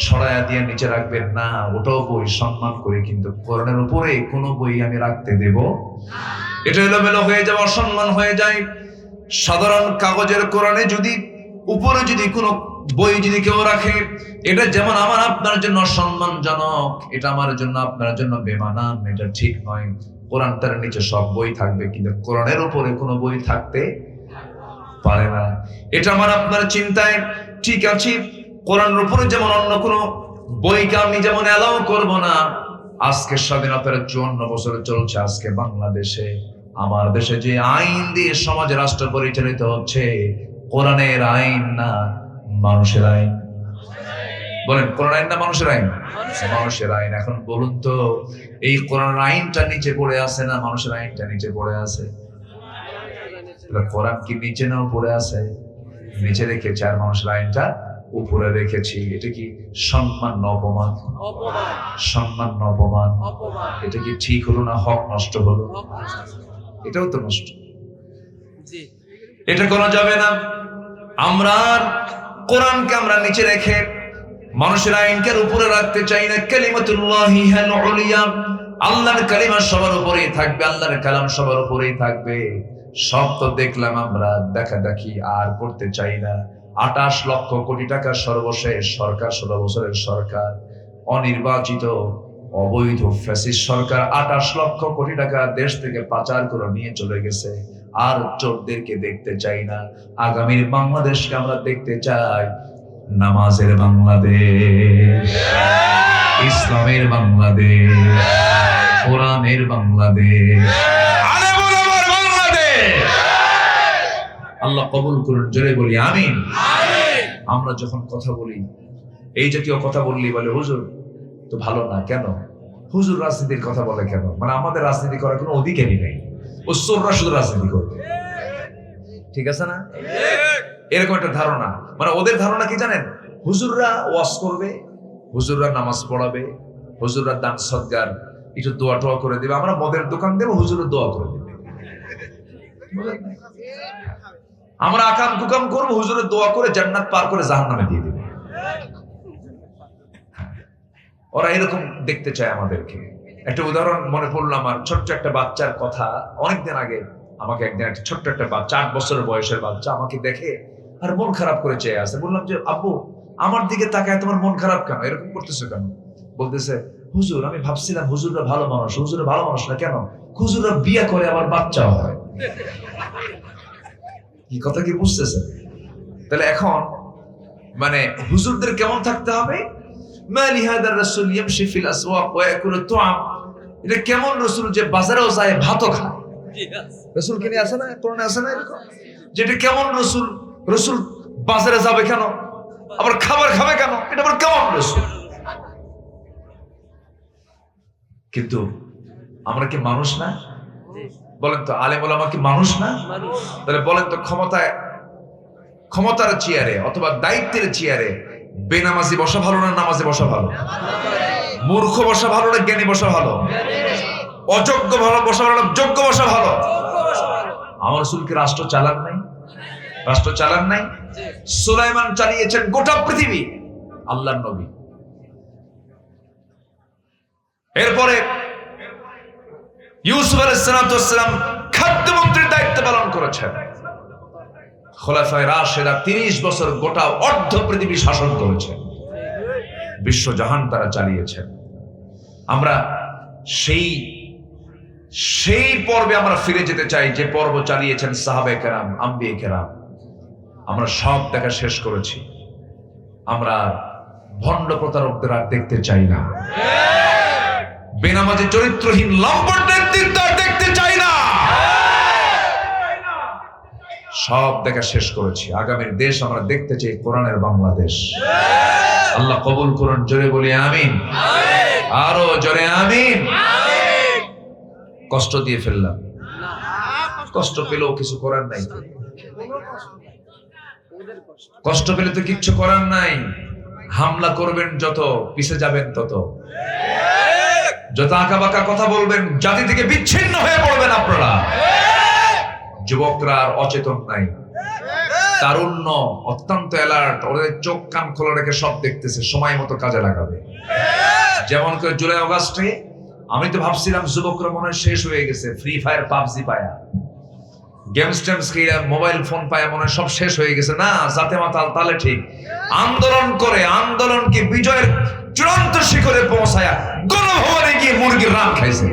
সরায়া দিয়ে নিচে রাখবেন না, ওটাও বই, সম্মান করে। কিন্তু কোরআনের উপরে কোনো বই আমি রাখতে দেব? এটা এলোমেলো হয়ে যাওয়া, অসম্মান হয়ে যায়। সাধারণ কাগজের কোরআনে যদি উপরে যদি কোনো বই যদি কেউ রাখে, এটা যেমন আমার আপনার জন্য সম্মানজনক, এটা আমার জন্য আপনার জন্য বেমানান, এটা ঠিক নয়। কোরআন তার নিচে সব বই থাকবে, কিন্তু কোরআনের উপরে কোনো বই থাকতে পারে না। এটা আমার আপনার চিন্তায় ঠিক আছে। কোরআনের উপরে যেমন অন্য কোনো বইকে আমি যেমন অ্যালাউ করব না। আজকে স্বাধীনতার 54 বছর চলছে। আজকে বাংলাদেশে, আমার দেশে যে আইন দিয়ে সমাজ রাষ্ট্র পরিচালিত হচ্ছে, কোরআনের আইন না মানুষের আইন? বলেন, কোরআন আইন না মানুষের আইন? মানুষের আইন। এখন বলুন তো, এই কোরআন আইনটা নিচে পড়ে আছে না মানুষের আইনটা নিচে পড়ে আছে? কোরআন কি নিচে না উপরে আছে? নিচে রেখেছে, আর মানুষের আইনটা উপরে রেখেছি। এটা কি সম্মান না অপমান? সম্মান না অপমান? এটা কি ঠিক হলো না হক নষ্ট হলো? এটাও তো নষ্ট। এটা করা যাবে না। আমরা কোরআনকে আমরা নিচে রেখে মানুষের আইনকে উপরে রাখতে চাই না। কালিমাতুল্লাহি হিয়াল উলিয়া, আল্লাহর কালিমা সবার উপরেই থাকবে, আল্লাহর কালাম সবার উপরেই থাকবে। সব তো দেখলাম আমরা, দেখাদেখি আর করতে চাই না। 28 লক্ষ কোটি টাকা সর্বশেষ সরকার, 16 বছরের সরকার, অনির্বাচিত অবৈধ ফ্যাসিস্ট সরকার 28 লক্ষ কোটি টাকা দেশ থেকে পাচার করে নিয়ে চলে গেছে। আর চোরদেরকে দেখতে চাই না। আগামীর বাংলাদেশকে আমরা দেখতে চাই নামাজের বাংলাদেশ, ইসলামের বাংলাদেশ, কোরআনের বাংলাদেশ, আল্লাহ কবুল করুন। জোরে বলি আমিন। আমরা যখন কথা বলি, এই জাতীয় কথা বললি বলে হুজুর তো ভালো না। কেন? হুজুর রাজনীতির কথা বলে কেন? মানে আমাদের রাজনীতি করার কোনো অধিকারই নেই, ও চোররা শুধু রাজনীতি করবে। ঠিক আছে না? এরকম একটা ধারণা। মানে ওদের ধারণা কি জানেন? হুজুররা ওয়াজ করবে, হুজুররা নামাজ পড়াবে, হুজুররা দান সদকার একটু দোয়া টোয়া করে দেবে, আমরা মদের দোকান দেবো, হুজুরের দোয়া করে দেবে। আমরা আকাম কুকাম করবো, হুজুরের দোয়া করে জান্নাত পার করে জাহান্নামে দিয়ে দেবে। ওরা এরকম দেখতে চায় আমাদেরকে। একটা উদাহরণ মনে পড়লো আমার, ছোট্ট একটা বাচ্চার কথা। অনেকদিন আগে আমাকে একদিন একটা ছোট্ট একটা বাচ্চা, 8 বছরের বয়সের বাচ্চা আমাকে দেখে আর মন খারাপ করে চেয়ে আসে। বললাম যে আব্বু, আমার দিকে তাকায় তোমার মন খারাপ কেন, এরকম করতেছো কেন? বলতেছে, হুজুর আমি ভাবছিলাম হুজুররা ভালো মানুষ। হুজুররা ভালো মানুষ না কেন? হুজুররা বিয়ে করে আবার বাচ্চাও হয়। কি কথা কি বুঝতেছেন? তাহলে এখন মানে হুজুরদের কেমন থাকতে হবে? মালি হাদার রাসূল ইয়ামশি ফিল আসওয়াক ওয়া ইয়াকুলু তুআম। এটা কেমন রাসূল যে বাজারেও যায় ভাতও খায়? রাসূল কি নিয়ে আসে না? কোরআনে আসে না এরকম? যেটা কেমন রাসূল? রাসূল বাজারে যাবে কেন, আবার খাবার খাবে কেন? এটা আবার কেমন রাসূল? কিন্তু আমরা কি মানুষ না? বলেন তো, আলেম ওলামা কি মানুষ না? তাহলে বলেন তো, ক্ষমতার চেয়ারে অথবা দায়িত্বের চেয়ারে বেনামাজি বসা ভালো না নামাজে বসা ভালো? মূর্খ বসা ভালো না জ্ঞানী বসা ভালো? অযোগ্য ভালো বসা ভালো না যোগ্য বসা ভালো? আমার রাসূল কি রাষ্ট্র চালান নাই? রাষ্ট্র চালান নাই? সুলাইমান চালিয়েছেন গোটা পৃথিবী। আল্লাহর নবী এরপরে ইউসুফ আলাইহিস সালাম খাদ্যমন্ত্রীর দায়িত্ব পালন করেছেন। খোলাফায়ে রাশেদা 30 বছর গোটা অর্ধ পৃথিবী শাসন করেছেন, বিশ্বজাহান তারা চালিয়েছেন। আমরা সেই পর্বে আমরা ফিরে যেতে চাই যে পর্ব চালিয়েছেন সাহাবায়ে কেরাম, আম্বিয়ে কেরাম। আমরা সব দেখা শেষ করেছি। আমরা ভণ্ড প্রতারকদের আর দেখতে চাই না, বেনামাজি চরিত্রহীন লম্পট নেতৃত্ব আর দেখতে চাই না। সব দেখা শেষ করেছি। আগামীর দেশ আমরা দেখতে চাই কোরআনের বাংলাদেশ। আল্লাহ কবুল করুন, জোরে বলি আমিন, আরো জোরে আমিন। কষ্ট দিয়ে ফেললাম, কষ্ট পেলেও কিছু করার নাই। কষ্ট পেলে তো কিচ্ছু করার নাই। হামলা করবেন যত, পিছে যাবেন তত। যত আঁকাবাঁকা কথা বলবেন, জাতি থেকে বিচ্ছিন্ন হয়ে পড়বেন আপনারা। যুবকরা আর অচেতন নাই, তারুণ্য অত্যন্ত অ্যালার্ট। ওদের চোখ কান খোলা রেখে সব দেখতেছে, সময় মতো কাজে লাগাবে। যেমন করে জুলাই আগস্টে আমি তো ভাবছিলাম যুবকরা মনে হয় শেষ হয়ে গেছে, ফ্রি ফায়ার পাবজি পায়া, গেমস টেমস খেয়ে, মোবাইল ফোন পায়া মনে হয় সব শেষ হয়ে গেছে। না, জাতে মাতাল তালে ঠিক। আন্দোলন করে আন্দোলনকে বিজয়ের চূড়ান্ত শিখরে পৌঁছায়া গণভবনে গিয়ে মুরগির রান খাইছে।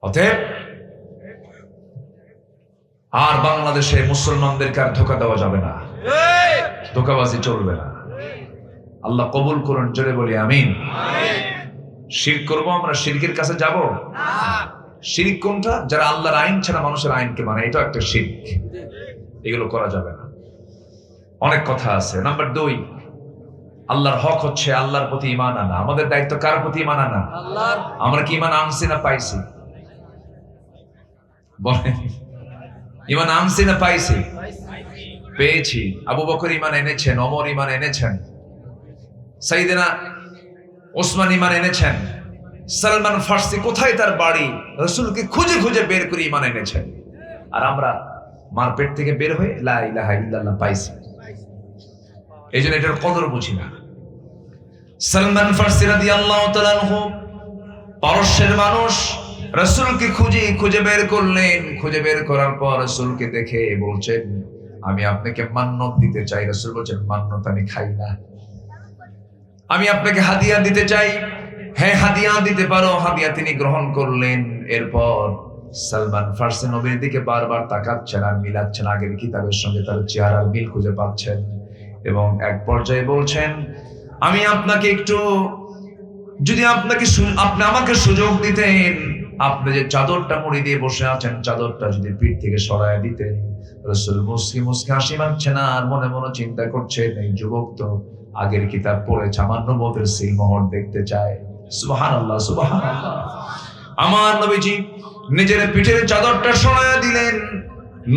অতএব আর বাংলাদেশে মুসলমানদেরকে আর ধোঁকা দেওয়া যাবে না, ধোঁকাবাজি চলবে না। আল্লাহ কবুল করুন, জোরে বলি আমিন। শিরক করব আমরা? শিরকের কাছে যাব? শিরক কোনটা? যারা আল্লাহর আইন ছাড়া মানুষের আইনকে মানে, এটা একটা শিরক। এগুলো করা যাবে না। অনেক কথা আছে। নাম্বার 2, আল্লাহর হক হচ্ছে আল্লাহর প্রতি ঈমান আনা। আমাদের দায়িত্ব কার প্রতি ঈমান আনা? আল্লাহর। আমরা কি ঈমান আনছি না পাইছি? বলেন, ঈমান আনছি না পাইছি? পেয়েছি। আবু বকর ঈমান এনেছেন, ওমর ঈমান এনেছেন, সাইয়েদনা ওসমান ঈমান এনেছেন, সালমান ফার্সি কোথায় তার বাড়ি, রাসূলকে খুঁজে খুঁজে বের করে ঈমান এনেছেন। আর আমরা মারপেট থেকে বের হয়ে লা ইলাহা ইল্লাল্লাহ পাইছি। এই জন্য এটার কদর বুঝি না। সালমান ফার্সি রাদিয়াল্লাহু তাআলা আনহু পারস্যের মানুষ, রাসূলকে খুঁজে খুঁজে বের করলেন। খুঁজে বের করার পর রাসূলকে দেখে বলছেন, আমি আপনাকে মান্নত দিতে চাই। রাসূল বলছেন, মান্নত আমি খাই না, আমি আপনাকে হাদিয়া দিতে চাই। হ্যাঁ, হাদিয়া দিতে পারো। হাদিয়া তিনি গ্রহণ করলেন। এরপর সালমান ফার্সি নবীর দিকে বারবার তাকাচ্ছেন আর মিলাচ্ছেন, আগের কিতাবের সঙ্গে তার চেহারার মিল খুঁজে পাচ্ছেন। এবং এক পর্যায়ে বলছেন, আমি আপনাকে একটু, যদি আপনি আমাকে সুযোগ দিতেন, আপনি যে চাদরটা মুড়ি দিয়ে বসে আছেন, চাদরটা যদি পিঠ থেকে সরায় দিতেন। রাসূল মুসকি মুসকি হাসি মারছেন আর মনে মনে চিন্তা করছেন, এই যুবক তো আগের কিতাব পড়েছে, আমার নবুয়তের সিলমোহর দেখতে চায়। সুবহানাল্লাহ, সুবহানাল্লাহ। আমার নবীজি নিজের পিঠের চাদরটা সরায়া দিলেন।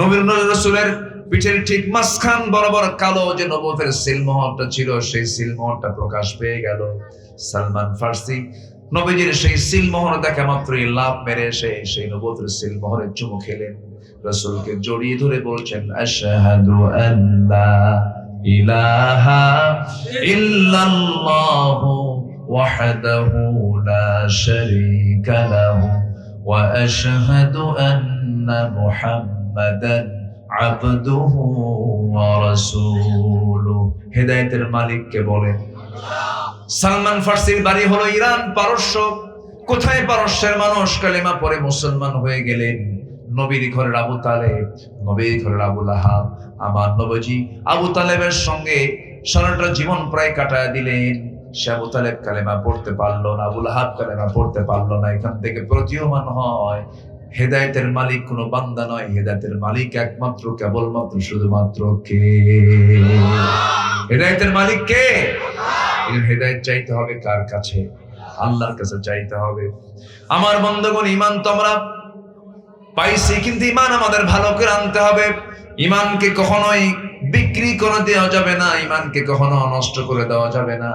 নবীর রাসূলের পিঠের ঠিক মাঝখান বরাবর কালো যে নবুয়তের সিলমোহরটা ছিল, সেই সিলমোহরটা প্রকাশ পেয়ে গেল। সালমান ফার্সি নবীজির সেই সিলমোহর দেখা মাত্রই লাফ মেরে এসে সেই নবুয়তের সিলমোহরে চুমু খেলেন। রাসূলকে জড়িয়ে ধরে বলছেন, আশহাদু আল্লা ইলাহা ইল্লাল্লাহু ওয়াহদাহু লা শারীকা লাহু ওয়া আশহাদু আন্না মুহাম্মাদান আবদুহু ওয়া রাসূলুহু। হেদায়েতের মালিককে বলেন। সালমান ফার্সির বাড়ি হলো ইরান, পারস্য। কোথায় পারস্যের মানুষ কালেমা পড়ে মুসলমান হয়ে গেলেন। নবীর ঘরের আবু তালেব, নবীর ঘরের আবু লাহাব। আমার নবীজি আবু তালেবের সঙ্গে সারাটা জীবন প্রায় কাটায় দিলেন। সে আবু তালেব কালেমা পড়তে পারলো না, আবু লাহাব কালেমা পড়তে পারলো না। এখান থেকে প্রতীয়মান হয়, হেদায়েতের মালিক কোনো বান্দা নয়, হেদায়েতের মালিক একমাত্র কেবলমাত্র শুধুমাত্র কে? হেদায়েতের মালিক কে? হেদায়েত চাইতে হবে কার কাছে? আল্লাহর কাছে চাইতে হবে। আমার বন্ধুগণ, ঈমান তো আমরা পাইছি, কিন্তু ঈমান আমাদের ভালো করে আনতে হবে। ঈমানকে কখনোই বিক্রি করে দেওয়া যাবে না, ঈমানকে কখনো নষ্ট করে দেওয়া যাবে না।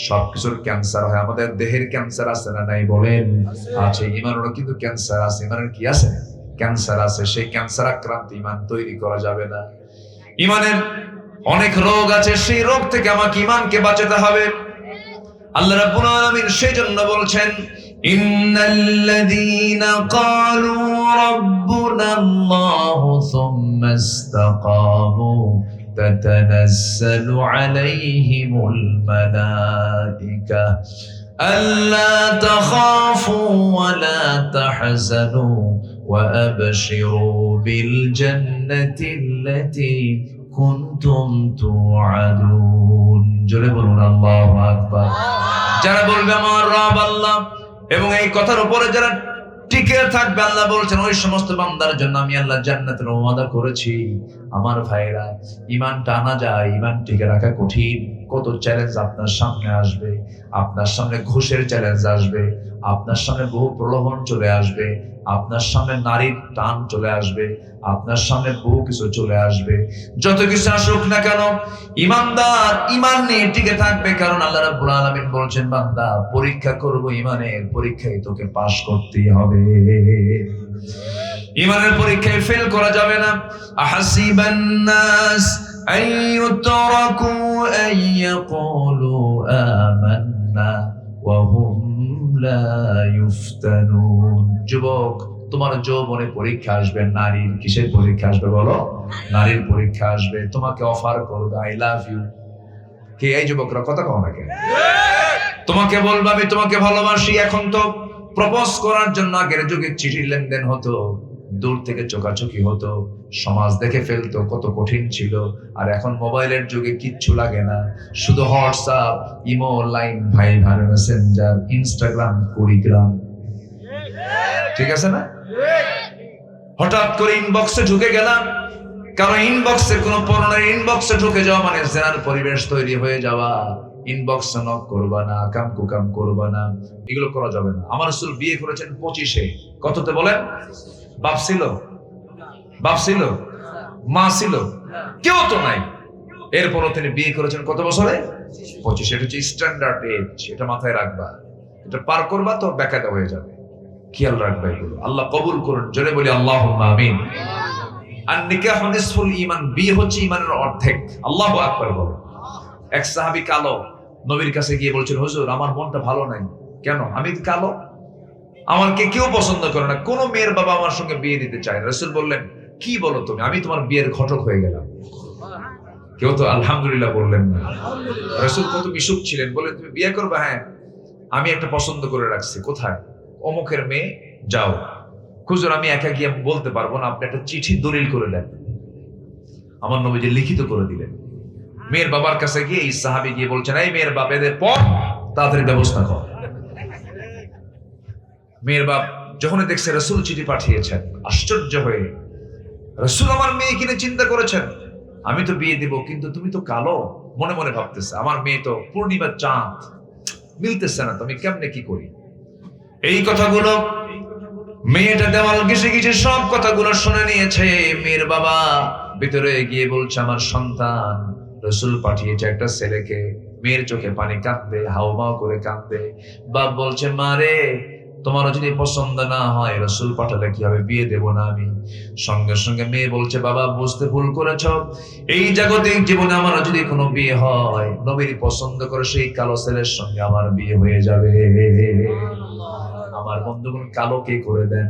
সবকিছুর ক্যান্সার হয়। আমাদের দেহের ক্যান্সার আছে না নাই বলেন? আছে। ঈমানেরও কিন্তু ক্যান্সার আছে। ঈমানের কি আছে? ক্যান্সার আছে। সেই ক্যান্সার আক্রান্ত ঈমান তৈরি করা যাবে না। ঈমানের অনেক রোগ আছে, সেই রোগ থেকে আমাকে ঈমানকে বাঁচাতে হবে। আল্লাহ রাব্বুল আলামিন সেজন্য বলছেন ইন্নাল্লাযীনা ক্বালু রাব্বুনাল্লাহু সুম্মা ইসতাকামু তাতানাজ্জালু আলাইহিমুল মালায়েকা আল্লা তাখাফু ওয়া লা তাহজানু ওয়া আবশিরু বিল জান্নাতিল্লাতী কুনতুম তুআদুন। জোরে বলুন আল্লাহু আকবার। যারা বলবে আমার রব আল্লাহ এবং এই কথার উপরে যারা টিকে থাকবে, আল্লাহ বলছেন ওই সমস্ত বান্দার জন্য আমি আল্লাহ জান্নাতের ওয়াদা করেছি। আমার ভাইরা, ঈমানটা আনা যায়, ঈমান টিকে রাখা কঠিন। কত চ্যালেঞ্জ আপনার সামনে আসবে, আপনার সামনে ঘুষের চ্যালেঞ্জ আসবে, আপনার সামনে বহু প্রলোভন চলে আসবে, আপনার সামনে নারীর টান চলে আসবে, আপনার সামনে বহু কিছু চলে আসবে। যত কিছু আসুক না কেন, ঈমানদার ঈমান নিয়ে টিকে থাকবে, কারণ আল্লাহ রাব্বুল আলামিন বলছেন বান্দা পরীক্ষা করব, ঈমানের পরীক্ষায় তোকে পাস করতেই হবে। ঈমানের পরীক্ষায় ফেল করা যাবে না। আহাসিবান নাস আইয়ুতরাকু আইয়াকুলু আমান্না ওয়া হুম লা ইফতানুন। যুবক, তোমার যৌবনে পরীক্ষা আসবে, নারীর কিসের পরীক্ষা আসবে বলো? নারীর পরীক্ষা আসবে। তোমাকে অফার করবে আই লাভ ইউ। কে এই যুবকরা কথা কও না কেন? তোমাকে বলবে আমি তোমাকে ভালোবাসি। এখন তো প্রপোজ করার জন্য আগের যুগে চিঠির লেনদেন হতো, দূর থেকে চোখাচোখি হতো, সমাজ দেখে ফেলতো, কত কঠিন ছিল। আর এখন মোবাইলের যুগে কিচ্ছু লাগে না, শুধু WhatsApp, Imo, Line, Viber, Messenger, Instagram, Kurigram. ঠিক আছে না? হঠাৎ করে ইনবক্সে ঢুকে গেলাম, কারণ ইনবক্সে কোনো পরনের ইনবক্সে ঢুকে যাওয়া মানে জেনার পরিবেশ তৈরি হয়ে যাওয়া। ইনবক্সে নক করবা না, কাম কুকাম করবা না, এগুলো করা যাবে না। আমার রাসূল বিয়ে করেছেন 25-এ। কততে বলেন? বাপ ছিল, বাপ ছিল, মা ছিল, কেউ তো নাই। এরপরও তিনি বিয়ে করেছেন কত বছরে? 25। এটা হচ্ছে স্ট্যান্ডার্ড এজ, এটা মাথায় রাখবা। এটা পার করবা তো বেকায়দা হয়ে যাবে। খেয়াল রাখবা এগুলো। আল্লাহ কবুল করুন, জোরে বলি আল্লাহুম্মা আমিন। আর নিকাহ নিসফুল ঈমান, বিয়ে হচ্ছে ঈমানের অর্ধেক। আল্লাহু আকবার বলো। এক সাহাবী কালো, নবীর কাছে গিয়ে বলছেন হুজুর আমার মনটা ভালো নাই। কেন? আমি কালো, আমাকে কেউ পছন্দ করে না, কোন মেয়ের বাবা আমার সঙ্গে বিয়ে দিতে চায় না। রাসূল বললেন কি বলো তুমি, আমি তোমার বিয়ের ঘটক হয়ে গেলাম। কেউ তো আলহামদুলিল্লাহ বললেন না। রাসূল কত মিশুক ছিলেন, বললেন তুমি বিয়ে করবে? হ্যাঁ, আমি একটা পছন্দ করে রাখছি। কোথায়? অমুকের মেয়ে, যাও। হুজুর আমি একা গিয়ে বলতে পারবো না, আপনি একটা চিঠি দলিল করে দেন। আমার নবীজি লিখিত করে দিলেন। মেয়ের বাবার কাছে গিয়ে এই সাহাবী গিয়ে বলছেন এই মেয়ের বাপ এদের পর তাড়াতাড়ি ব্যবস্থা কর। মেয়ের বাপ যখন দেখছে রাসূল চিঠি পাঠিয়েছেন, আশ্চর্য হয়ে, রাসূল আমার মেয়ে কিনে চিন্তা করেছেন, আমি তো বিয়ে দিব কিন্তু তুমি তো কালো। মনে মনে ভাবতেছে আমার মেয়ে তো পূর্ণিমার চাঁদ, মিলতেছে না, তো আমি কেমনে কি করি। এই কথাগুলো মেয়েটা দেওয়াল ঘেঁষে ঘেঁষে সব কথাগুলো শুনে নিয়েছে। মেয়ের বাবা ভিতরে গিয়ে বলছে আমার সন্তান, রাসূল পাঠিয়েছে একটা ছেলেকে। মেয়ের চোখে পানি, কাঁদবে, হাউমাউ করে কাঁদবে। বাপ বলছে মা রে, তোমারও যদি পছন্দ না হয় রাসূল পাঠালে কি হবে, বিয়ে দেব না আমি। সঙ্গে সঙ্গে মেয়ে বলছে বাবা বুঝতে ভুল করেছ, এই জাগতিক জীবনে আমার যদি কোনো বিয়ে হয়, নবীর পছন্দ করে সেই কালো ছেলের সঙ্গে আমার বিয়ে হয়ে যাবে। আমার বন্ধুগণ, কালো কে করে দেন?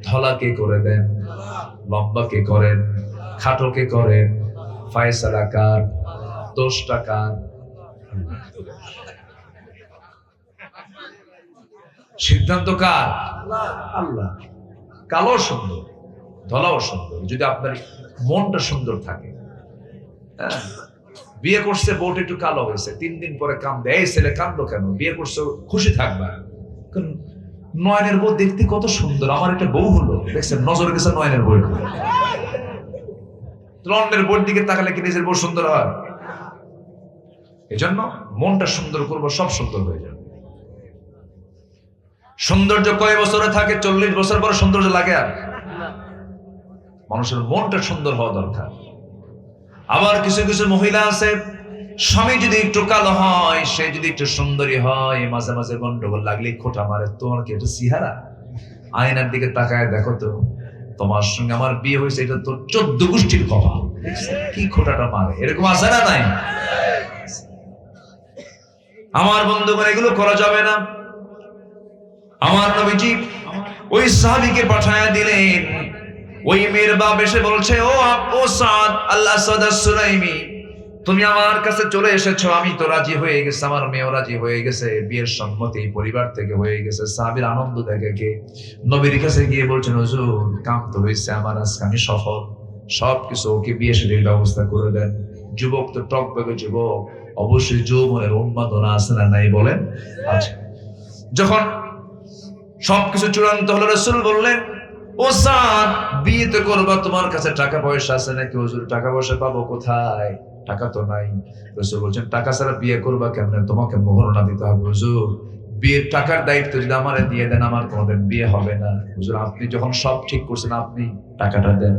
ধলা কে করে দেন? লম্বা কে করেন? খাটো কে করেন? ফায়সালা কার? দোষটা কার? সিদ্ধান্ত কার? আল্লাহ। কালো সুন্দর, ধলাও সুন্দর, যদি আপনার মনটা সুন্দর থাকে। বিয়ে করছে, বউটা একটু কালো হয়েছে, 3 দিন পরে কান্দে, এই ছেলে কান্দো কেন? বিয়ে করছে, খুশি থাকবা। নয়নের বউ দেখতে কত সুন্দর, আমার একটা বউ হলো, দেখছেন নজর গেছে নয়নের বউ। অন্যের বউর দিকে তাকালে কি নিজের বউ সুন্দর হয়? এজন্য মনটা সুন্দর করবো, সব সুন্দর হয়ে যাবে। সৌন্দর্য কয় বছরে থাকে? 40 বছর পরে সৌন্দর্য লাগে? আর মানুষের মনটা সুন্দর হওয়া দরকার। আবার কিছু কিছু মহিলা আছে, স্বামী যদি একটু কালো হয়, সে যদি একটু সুন্দরী হয়, মাঝে মাঝে গন্ডগোল লাগলে খোঁটা মারে, তোমার কি একটু চেহারা? আয়নার দিকে তাকায় দেখো তো, তোমার সঙ্গে আমার বিয়ে হয়েছে, এটা তো 14 গোষ্ঠীর কপাল, কি খোঁটাটা মারে। এরকম আছে না নাই? আমার বন্ধুগণ, এগুলো করা যাবে না। আমার নবীজি ওই সাহাবীকে পাঠায়া দিলেন। ওই মেয়ের বাপ এসে বলছে, ও সাদ আল্লাহ সুলাইমি, তুমি আমার কাছে চলে এসেছো, আমি তো রাজি হয়ে গেছি, আমার মেয়েও রাজি হয়ে গেছে, বিয়ের সম্মতি পরিবার থেকে হয়ে গেছে। সাহাবীর আনন্দ দেখে কে নবীর কাছে গিয়ে বলছেন, হুজুর কাম তো হয়েছে আমার, আজকে আমি সফল, সবকিছু ওকে বিয়ে শাদীর ব্যবস্থা করে দেন। যুবক তো টকবগে যুবক, অবশ্যই যৌবনের উন্মাদনা আছে না নাই বলেন? আচ্ছা, যখন সবকিছু চূড়ান্ত হলো, রাসূল বললেন, ও সাদ বিয়ে তো করবা, তোমার কাছে টাকা পয়সা আছে নাকি? হুজুর টাকা পয়সা পাবো কোথায়, টাকা তো নাই। রাসূল বলছেন, টাকা ছাড়া বিয়ে করবা কেমনে? তোমাকে মোহরনা দিতে হবে। হুজুর বিয়ের টাকার দায়িত্ব যদি আমারে দিয়ে দেন, আমার কোনোদিন বিয়ে হবে না। হুজুর আপনি যখন সব ঠিক করছেন, আপনি টাকাটা দেন।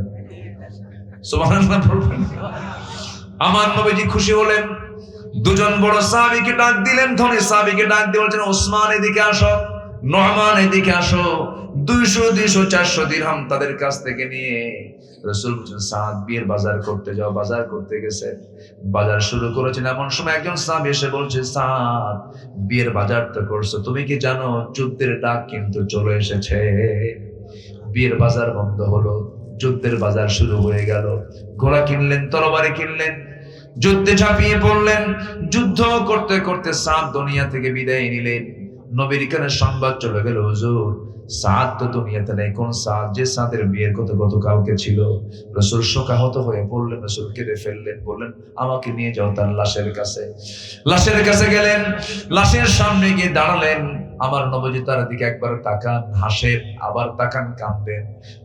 সুবহানাল্লাহ বলবেন। আমার নবীজি খুশি হলেন। দুজন বড় সাহাবীকে ডাক দিলেন, ধনী সাহাবীকে ডাক দিয়ে বলছেন, ওসমান এদিকে আসো, নোমান এদিকে আসো। 200, 200, 400 দিরহাম তাদের কাছ থেকে নিয়ে রাসূল বলছেন, সাদ বিয়ের বাজার করতে যাও। বাজার করতে গেছে, বাজার শুরু করেছেন। এমন সময় একজন সাহাবী এসে বলছে, সাদ বিয়ের বাজার তো করছো, তুমি কি জানো যুদ্ধের ডাক কিন্তু চলে এসেছে? বিয়ের বাজার বন্ধ হলো, যুদ্ধের বাজার শুরু হয়ে গেল। ঘোড়া কিনলেন, তরবারি কিনলেন, যুদ্ধে ঝাঁপিয়ে পড়লেন। যুদ্ধ করতে করতে সাদ দুনিয়া থেকে বিদায় নিলেন। নবীর কানে সংবাদ চলে গেল, হুজুর সাদ তো দুনিয়াতে নেই। কোন সাদ? যে সাদের বিয়ের কথা গতকালকে ছিল। রাসূল শোকাহত হয়ে পড়লেন, রাসূল কেঁদে ফেললেন, বললেন, আমাকে নিয়ে যাও তার লাশের কাছে। লাশের কাছে গেলেন, লাশের সামনে গিয়ে দাঁড়ালেন। আমার নবীজি তার দিকে একবার তাকান, হাসেন, আবার তাকান, কাঁদেন।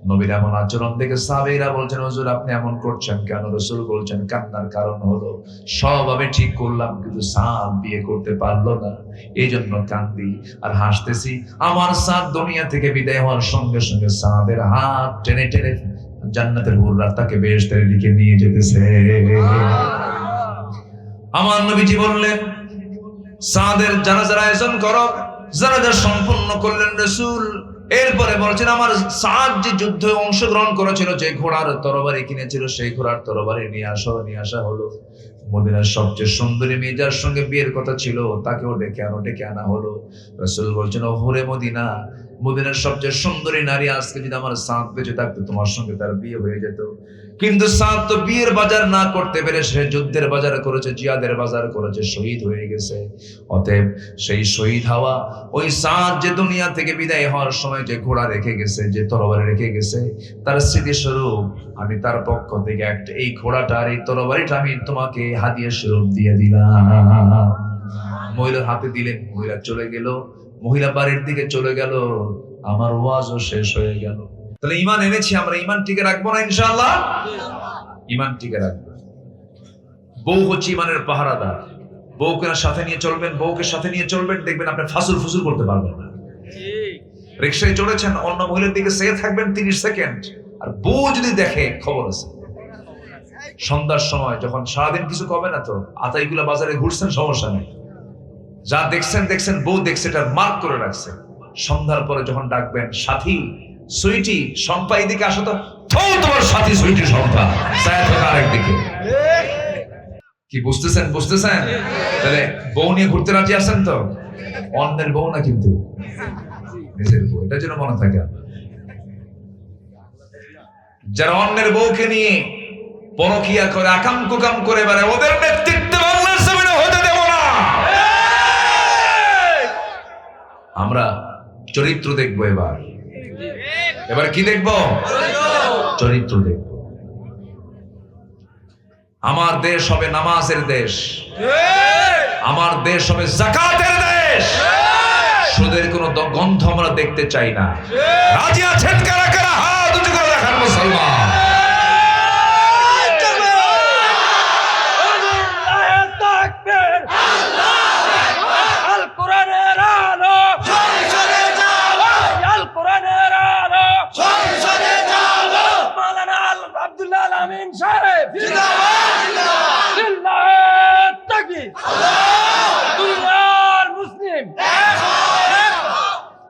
নবীর এমন আচরণ দেখে সাহাবীরা বলছেন, হুজুর আপনি এমন করছেন কেন? রাসূল বলছেন, কান্নার কারণ হলো সব আমি ঠিক করলাম, কিন্তু সাদ বিয়ে করতে পারলো না, এই জন্য কান্দি আর হাসতেছি। আমার সাদ দুনিয়া থেকে বিদায় হওয়ার সঙ্গে সঙ্গে সাদের হাত টেনে টেনে জান্নাতের হুররা তাকে বেহেশতের দিকে নিয়ে যেতেছে। আমার নবীজি বললেন, সাদের জানাজার আয়োজন করো। জানাজা সম্পূর্ণ করলেন রাসূল। এরপরে বলছেন, আমার সাদ যে যুদ্ধে অংশগ্রহণ করেছিল, যে ঘোড়ার তরবারি কিনেছিল, সেই ঘোড়ার তরবারি নিয়ে আসো। নিয়ে আসা হলো। মদিনার সবচেয়ে সুন্দরী মেয়ে যার সঙ্গে বিয়ের কথা ছিল, তাকেও ডেকে আনা হলো। রাসূল বলছেন, ও হুরে মদিনা, মদিনার সবচেয়ে সুন্দরী নারী, আজকে যদি আমার সাদ বেঁচে থাকতো, তোমার সঙ্গে তার বিয়ে হয়ে যেত। কিন্তু সাদ তো বিয়ের বাজার না করতে পেরে সে যুদ্ধের বাজার করেছে, জিহাদের বাজার করেছে, শহীদ হয়ে গেছে। অতএব সেই শহীদ হওয়া ওই সাদ যে দুনিয়া থেকে বিদায় হওয়ার সময় যে ঘোড়া রেখে গেছে, যে তরবারি রেখে গেছে, তার স্মৃতিস্বরূপ আমি তার পক্ষ থেকে একটা এই ঘোড়াটা আর এই তরবারিটা আমি তোমাকে হাদিয়া স্বরূপ দিয়ে দিলাম। মহিলার হাতে দিলেন, মহিলা চলে গেল, মহিলা বাড়ির দিকে চলে গেল। আমার ওয়াজও শেষ হয়ে গেল। তাহলে ঈমান এনেছি আমরা, ঈমান টিকে রাখবো না ইনশাআল্লাহ? ঈমান টিকে রাখবো। বউ হচ্ছে ঈমানের পাহারাদার। বউকে সাথে নিয়ে চলবেন, বউকে সাথে নিয়ে চলবেন, দেখবেন আপনি ফাসুল ফুসুল করতে পারবেন না। রিকশায় চড়েছেন, অন্য মহিলার দিকে চেয়ে থাকবেন 30 সেকেন্ড, আর বউ যদি দেখে, খবর আছে। সন্ধ্যার সময় যখন সারাদিন কিছু কবে না, তো আতাইগুলা বাজারে ঘুরছেন, সমস্যা নেই, যা দেখছেন, বউ দেখছে, এটা মার্ক করে রাখছে। সন্ধ্যার পরে যখন ডাকবেন, সাথী সুইটি শম্পা এদিকে আসো, তো তোমার সাথী সুইটি শম্পা ছায়া থাকা আরেকদিকে। কি বুঝতেছেন? তাহলে বউ নিয়ে ঘুরতে রাজি আছেন তো? অন্যের বউ না, কিন্তু নিজের বউ, এটা যেন মনে থাকে। যারা অন্যের বউকে নিয়ে পরকিয়া করে, আকাম কুকাম করে বেড়ায়, ওদের নেতৃত্বে বাংলার জমিনে হতে দেব না। আমরা চরিত্র দেখবো। এবার কি দেখবো? চরিত্র দেখব। আমার দেশ হবে নামাজের দেশ, আমার দেশ হবে যাকাতের দেশ। সুদের কোনো গন্ধ আমরা দেখতে চাই না। রাজি আছেন কারা কারা? হাত উঁচু করে দেখান মুসলমান।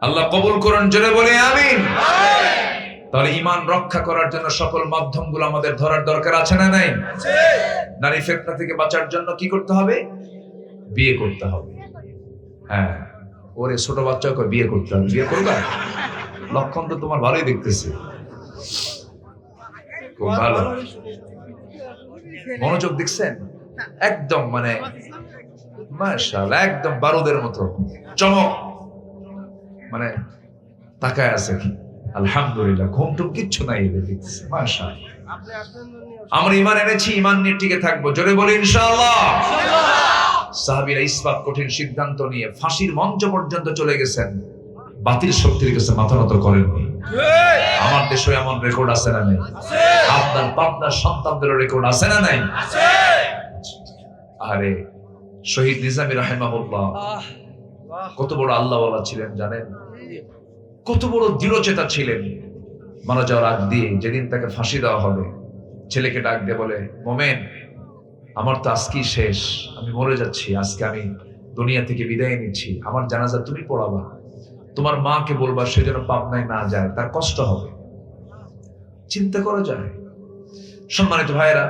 আল্লাহ কবুল করুন, জোরে বলে আমিন। তাহলে ঈমান রক্ষা করার জন্য সকল মাধ্যমগুলো আমাদের ধরার দরকার আছে না নাই? নারী ফিতনা থেকে বাঁচার জন্য কি করতে হবে? বিয়ে করতে হবে। হ্যাঁ, ওরে ছোট বাচ্চাকে বিয়ে করতে হবে, বিয়ে করবা? লক্ষণ তো তোমার ভালোই দেখতেছি, খুব ভালো মনোযোগ দেখছেন, একদম মানে মাশাআল্লাহ, একদম বারুদের মতো চমক, মানে তাকায় আছে কি আলহামদুলিল্লাহ, ঘুমটুম কিচ্ছু নাই এদের দেখতেছে মাশাআল্লাহ। আমরা ঈমান এনেছি, ঈমান নিয়ে টিকে থাকবো, জোরে বলি ইনশাআল্লাহ। সাহাবীরা ইসবাত কঠিন সিদ্ধান্ত নিয়ে ফাঁসির মঞ্চ পর্যন্ত চলে গেছেন, বাতিল শক্তির কাছে মাথা নত করেননি। আমার দেশে এমন রেকর্ড আছে না নাই? আপনার পাবনার সন্তানদের রেকর্ড আছে না নাই? আরে শহীদ নিজামী রাহিমাহুল্লাহ কত বড় আল্লাহওয়ালা ছিলেন জানেন, কত বড় দৃঢ়চেতা ছিলেন। মারা যাওয়ার আগ দিয়ে যেদিন তাকে ফাঁসি দেওয়া হবে, ছেলেকে ডাক দিয়ে বলে, মোমেন আমার তো আজকেই শেষ, আমি মরে যাচ্ছি, আজকে আমি দুনিয়া থেকে বিদায় নিচ্ছি, আমার জানাজা তুমি পড়াবা, তোমার মাকে বলবা সে যেন পাবনায় না যায়, তার কষ্ট হবে। চিন্তা করা যায়? সম্মানিত ভাইয়েরা,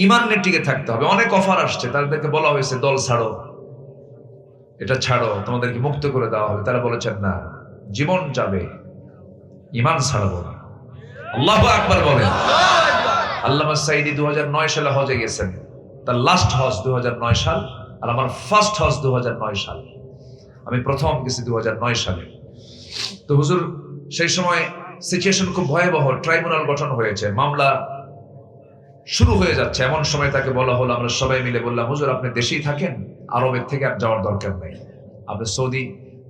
ঈমান নিয়ে টিকে থাকতে হবে। অনেক অফার আসছে, তাদেরকে বলা হয়েছে দল ছাড়ো, এটা ছাড়ো, তোমাদেরকে মুক্ত করে দেওয়া হবে। তারা বলেছেন না, জীবন যাবে, ঈমান ছাড়বো না। আল্লাহু আকবার বলেন। আল্লামা সাঈদী 2009 সালে হজে গেছেন, তার লাস্ট হজ 2009 সাল, আর আমার ফার্স্ট হজ 2009 সাল। আমি প্রথম গেছি 2009 সালে। তো হুজুর সেই সময় সিচুয়েশন খুব ভয়াবহ, ট্রাইব্যুনাল গঠন হয়েছে, মামলা শুরু হয়ে যাচ্ছে। এমন সময় তাকে বলা হলো, আমরা সবাই মিলে বললাম, হুজুর আপনি দেশেই থাকেন, আরবের থেকে আর যাওয়ার দরকার নেই, আপনি সৌদি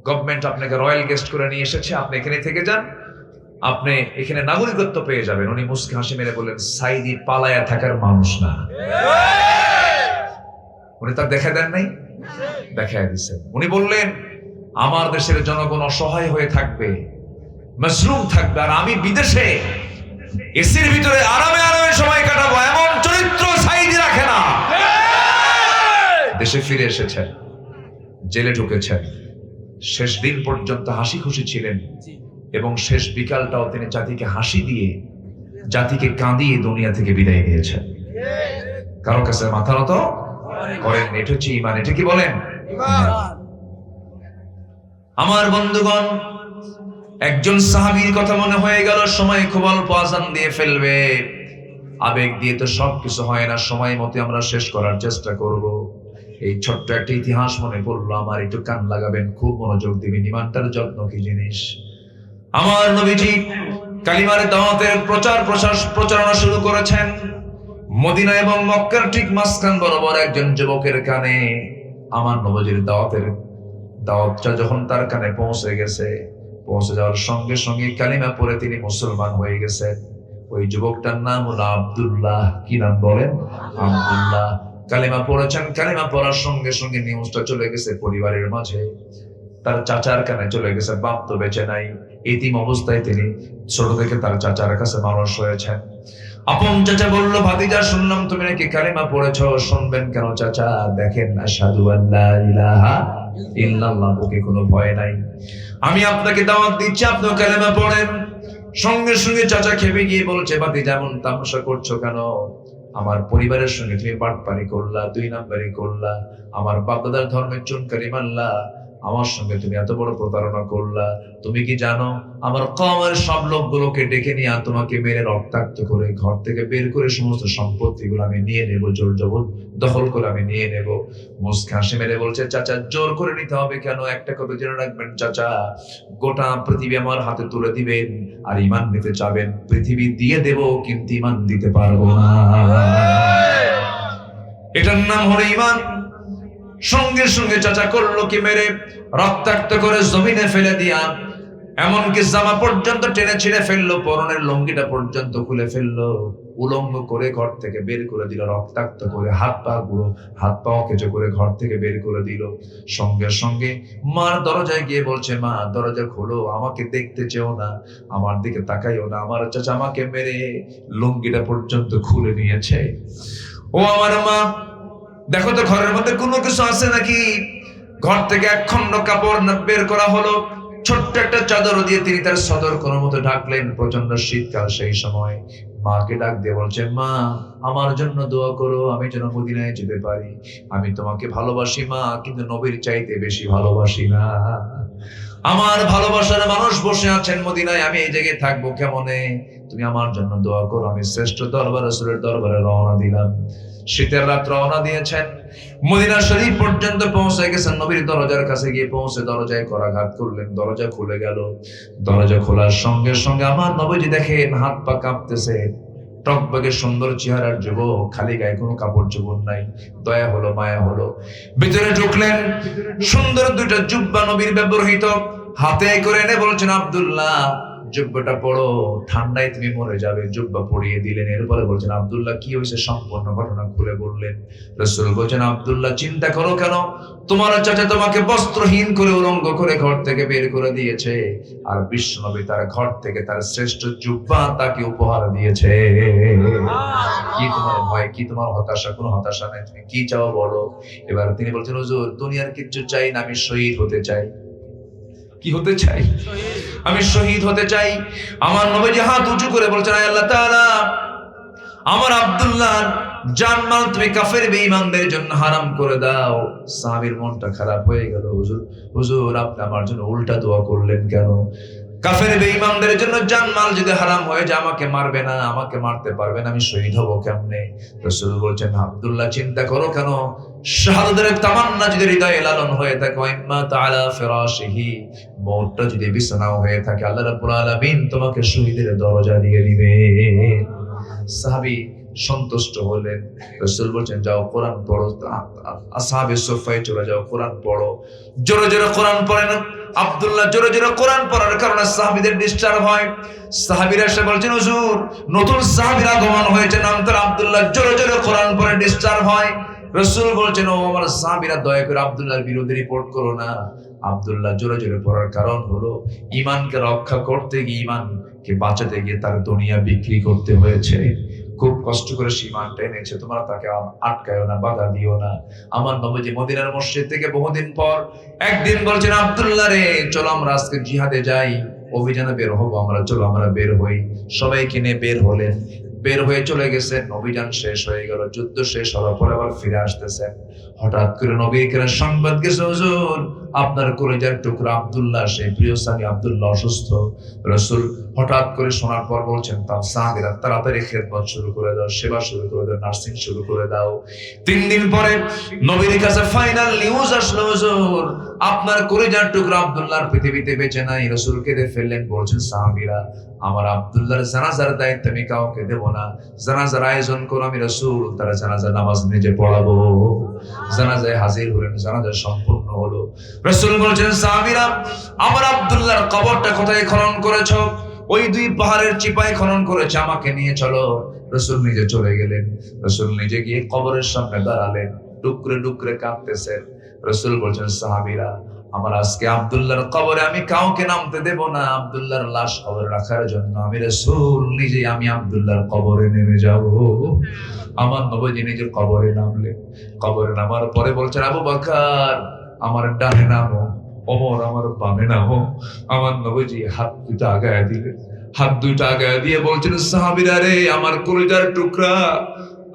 গভর্নমেন্ট আপনাকে রয়্যাল গেস্ট করে নিয়ে এসেছে, আপনি এখানে থেকে যান, আপনি এখানে নাগরিকত্ব পেয়ে যাবেন। উনি মুস্কি হাসি মেরে বললেন, সাঈদী পালায়া থাকার মানুষ না। উনি তার দেখা দেন নাই, দেখায় দিচ্ছেন। উনি বললেন, আমার দেশের জনগণ অসহায় হয়ে থাকবে, মাসরুম থাকবে, আর আমি বিদেশে এসির ভিতরে আরামে আরামে সময় কাটাবো, এমন চরিত্র সাঈদী রাখে না। দেশে ফিরে এসেছেন, জেলে ঢুকেছেন, শেষ দিন পর্যন্ত হাসি খুশি ছিলেন, এবং শেষ বিকালটাও তিনি জাতিকে হাসি দিয়ে, জাতিকে কাঁদিয়ে দুনিয়া থেকে বিদায় নিয়েছেন। কারো কাছে মাথা নত করেন। এটা হচ্ছে ঈমান। এটা কি বলেন? আমার বন্ধুগণ, একজন সাহাবীর কথা মনে হয়ে গেল, সময় খুব অল্প, আজান দিয়ে ফেলবে। আবেগ দিয়ে তো সবকিছু হয় না, সময় মতো আমরা শেষ করার চেষ্টা করব। এই ছোট্ট একটা ইতিহাস মনে পড়লো আমার, একটু কান লাগাবেন, খুব মনোযোগ দিবেন। ঈমানটার যত্ন কি জিনিস। আমার নবীজি কালিমার দাওয়াতের প্রচারণা শুরু করেছেন। মদিনা এবং মক্কার ঠিক মাঝখান বরাবর একজন যুবকের কানে আমার নবীজির দাওয়াতটা যখন তার কানে পৌঁছে গেছে, পৌঁছে যাওয়ার সঙ্গে সঙ্গে কালিমা পড়ে তিনি মুসলমান হয়ে গেছেন। ওই যুবকটার নাম হলো আব্দুল্লাহ। কি নাম বলেন? আব্দুল্লাহ। কালিমা পড়েছেন, কালিমা পড়ার সঙ্গে সঙ্গে নিউজটা চলে গেছে পরিবারের মাঝে, তার চাচার কানে চলে গেছে। বাপ তো বেঁচে নাই, এতিম অবস্থায় তিনি ছোট থেকে তার চাচার কাছে মানুষ হয়েছেন। আপন চাচা বলল, ভাতিজা শুনলাম তুমি নাকি কালিমা পড়েছো। শুনবেন কেন চাচা? দেখেন, আশহাদু আল্লা ইলাহা ইল্লাল্লাহ, বুকে কোনো ভয় নাই, আমি আপনাকে দাওয়াত দিচ্ছি, আপনিও কালিমা পড়েন। সঙ্গে সঙ্গে চাচা খেপে গিয়ে বলছে, ভাতিজা এমন তামাশা করছো কেন? আমার পরিবারের সঙ্গে তুমি বাটপারি করলা, 2 নাম্বারি করলা, আমার বাপ দাদার ধর্মের চুনকারি মানলা, আমার সঙ্গে তুমি এত বড় প্রতারণা করলা। তুমি কি জানো আমার কওমের সব লোকগুলোকে ডেকে নিয়ে তোমাকে মেরে রক্তাক্ত করে ঘর থেকে বের করে সমস্ত সম্পত্তিগুলো আমি নিয়ে নেব, জোর দখল করে আমি নিয়ে নেব। মুস্কি হাসি মেরে বলছে, চাচা জোর করে নিতে হবে কেন? একটা কথা জেনে রাখবেন চাচা, গোটা পৃথিবী আমার হাতে তুলে দিবেন, আর ঈমান নিতে চাবেন, পৃথিবী দিয়ে দেব, কিন্তু ঈমান দিতে পারবো না। এটার নাম হলো ঈমান। সঙ্গে সঙ্গে চাচা করলো কি, মেরে রক্তাক্ত করে জমিনে ফেলে দিয়া, এমনকি জামা পর্যন্ত টেনে ছিঁড়ে ফেললো, পরনের লুঙ্গিটা পর্যন্ত খুলে ফেললো, উলঙ্গ করে ঘর থেকে বের করে দিল, রক্তাক্ত করে হাত পা কেঁচো করে ঘর থেকে বের করে দিল। সঙ্গে সঙ্গে মার দরজায় গিয়ে বলছে, মা দরজা খোলো, আমাকে দেখতে চেও না, আমার দিকে তাকাইও না, আমার চাচা আমাকে মেরে লুঙ্গিটা পর্যন্ত খুলে নিয়েছে। ও আমার মা, দেখো তো ঘরের মধ্যে কোনো কিছু আছে নাকি। ঘর থেকে এক খণ্ড কাপড় বের করা হলো, ছোট্ট একটা চাদর দিয়ে তিনি তার সদর কোনো মতো ঢাকলেন। প্রচন্ড শীতকাল সেই সময়, মাকে ডাক দিয়ে বলছে, মা আমার জন্য দোয়া করো, আমি যেন মদিনায় যেতে পারি। আমি তোমাকে ভালোবাসি মা, কিন্তু নবীর চাইতে বেশি ভালোবাসি না। আমার ভালোবাসার মানুষ বসে আছেন মদিনায়, আমি এই জায়গায় থাকবো কেমনে? তুমি আমার জন্য দোয়া করো। আমি শ্রেষ্ঠ দরবার রাসূলের দরবারে রওনা দিলাম। শীতের রাত রওনা দিয়েছেন, মদিনা শরীফ পর্যন্ত পৌঁছে গেছেন। নবীর দরজার কাছে গিয়ে পৌঁছে দরজায় করাঘাত করলেন, দরজা খুলে গেল। দরজা খোলার সঙ্গে সঙ্গে আমার নবীজি দেখেন হাত পা কাঁপতেছে। টকবগে সুন্দর চেহারার যুবক, খালি গায়ে কোনো কাপড় চোপড় নাই। দয়া হলো, মায়া হলো। ভিতরে ঢুকলেন, সুন্দর দুইটা জুব্বা নবীর ব্যবহৃত, হাতে করে এনে বলছেন, আব্দুল্লাহ জুব্বাটা পড়ো, ঠান্ডায় তুমি মরে যাবে। জুব্বা পরিয়ে দিলেন। এরপরে বলছেন, আব্দুল্লাহ কি হয়েছে? সম্পূর্ণ ঘটনা খুলে বললেন। রাসূল বলছেন, আব্দুল্লাহ চিন্তা করো কেন? তোমার চাচা তোমাকে বস্ত্রহীন করে উলঙ্গ করে ঘর থেকে বের করে দিয়েছে, আর বিশ্বনবী তার ঘর থেকে তার শ্রেষ্ঠ জুব্বা তাকে উপহার দিয়েছে। কি তোমার ভয়, কি তোমার হতাশা? কোনো হতাশা নাই, তুমি কি চাও বলো। এবার তিনি বলছেন, হুজুর দুনিয়ার কিচ্ছু চাই না, আমি শহীদ হতে চাই। কি হতে চাই? আমি শহীদ হতে চাই। আমার নবীজি হাত উঁচু করে বলছেন, আয় আল্লাহ তাআলা, আমার আব্দুল্লাহর জানমাল তুমি কাফের বেঈমানদের জন্য হারাম করে দাও। সাহাবীর মনটা খারাপ হয়ে গেল। হুজুর, হুজুর আপনি আমার জন্য উল্টা দোয়া করলেন কেন? কাফের বেঈমানদের জন্য জানমাল যদি হারাম হয়ে যায়, আমাকে মারবে না, আমাকে মারতে পারবে না, আমি শহীদ হব কেমনে? রাসূল বলছেন, আব্দুল্লাহ চিন্তা করো কেন? শাহাদাতের তামান্না যদি হৃদয়ে লালন হয়ে থাকে, ইম্মা তাআলা ফিরাশিহি, মওতটা যদি বিছানাও হয়ে থাকে, আল্লাহ রাব্বুল আলামিন তোমাকে শহীদের দরজা দিয়ে দিবে। সাহাবী সন্তুষ্ট হলেন। রাসূল বলছেন, যাও কোরআন পড়ো। আসহাবে সুফায় চলে যাও, কোরআন পড়ো। জোরে জোরে কোরআন পড়েন। আব্দুল্লাহ জোরে জোরে কোরআন পড়ার কারণে সাহাবীদের ডিস্টার্ব হয়। সাহাবীরা এসে বলছেন, হুজুর নতুন সাহাবীর আগমন হয়েছে, নাম তার আব্দুল্লাহ, জোরে জোরে কোরআন পড়ে ডিস্টার্ব হয়। রাসূল বলছেন, ও আমার সাহাবীরা, দয়া করে আব্দুল্লাহর বিরুদ্ধে রিপোর্ট করো না। আব্দুল্লাহ জোরে জোরে পড়ার কারণ হলো, ঈমানকে রক্ষা করতে গিয়ে, ঈমানকে বাঁচাতে গিয়ে তার দুনিয়া বিক্রি করতে হয়েছে। খুব কষ্ট করে ঈমানটা এনেছে, তোমরা তাকে আটকায়ও না, বাধা দিও না। আমার নবীজি মদিনার মসজিদ থেকে বহুদিন পর একদিন বলছেন, আব্দুল্লাহ রে চলো আমরা আজকে জিহাদে যাই, অভিযানে বের হবো আমরা, চলো আমরা বের হই। সবাইকে নিয়ে বের হলেন। বের হয়ে চলে গেছেন। অভিযান শেষ হয়ে গেল, যুদ্ধ শেষ হওয়ার পর আবার ফিরে আসতেছেন। হঠাৎ করে নবীর কাছে সংবাদ গেছে, হুজুর আপনার কলিজার টুকরা আব্দুল্লাহ, সেই প্রিয় সাহাবী আব্দুল্লাহ অসুস্থ। রাসূল হঠাৎ করে শোনার পর বলছেন, তার সাহাবীরা তাড়াতাড়ি খেদমত শুরু করে দাও, সেবা শুরু করে দাও, নার্সিং শুরু করে দাও। 3 দিন পরে নবীর কাছে ফাইনাল নিউজ আসলো, হুজুর আপনার কলিজার টুকরা আব্দুল্লাহর পৃথিবীতে বেঁচে নাই। রাসূল কেঁদে ফেললেন। বলছেন, সাহাবীরা আমার আব্দুল্লাহর জানাজার দায়িত্ব আমি কাউকে দেব না, জানাজার আয়োজন করো, আমি রাসূল তার জানাজার নামাজ নিজে পড়াবো। জানাজায় হাজির হলেন, জানাজা সম্পূর্ণ হলো। রাসূল বলছেন, সাহাবীরা আমার আব্দুল্লাহর কবরটা কোথায় খনন করেছো? ওই 2 পাহাড়ের চিপায় খনন করেছে, আমাকে নিয়ে চলো। রাসূল নিজে চলে গেলেন। রাসূল নিজে গিয়ে কবরের সামনে দাঁড়ালেন, টুকরে টুকরে কাঁদতেছেন। রাসূল বলছেন, সাহাবীরা আমার আজকে আব্দুল্লাহর কবরে আমি কাউকে নামতে দেব না। আব্দুল্লাহর লাশ কবরে রাখার জন্য আমি রাসূল নিজে, আমি আব্দুল্লাহর কবরে নেমে যাব। আমার নবীজি নিজে কবরে নামলেন। কবরে নামার পরে বলছেন, আবু বকর আমার ডানে নামো, ওমর আমার বামে নামো। আমার নবীজি হাত দুটো আগায় দিলেন। হাত দুটো আগায় দিয়ে বলছেন, সাহাবীরা রে আমার কলিজার টুকরা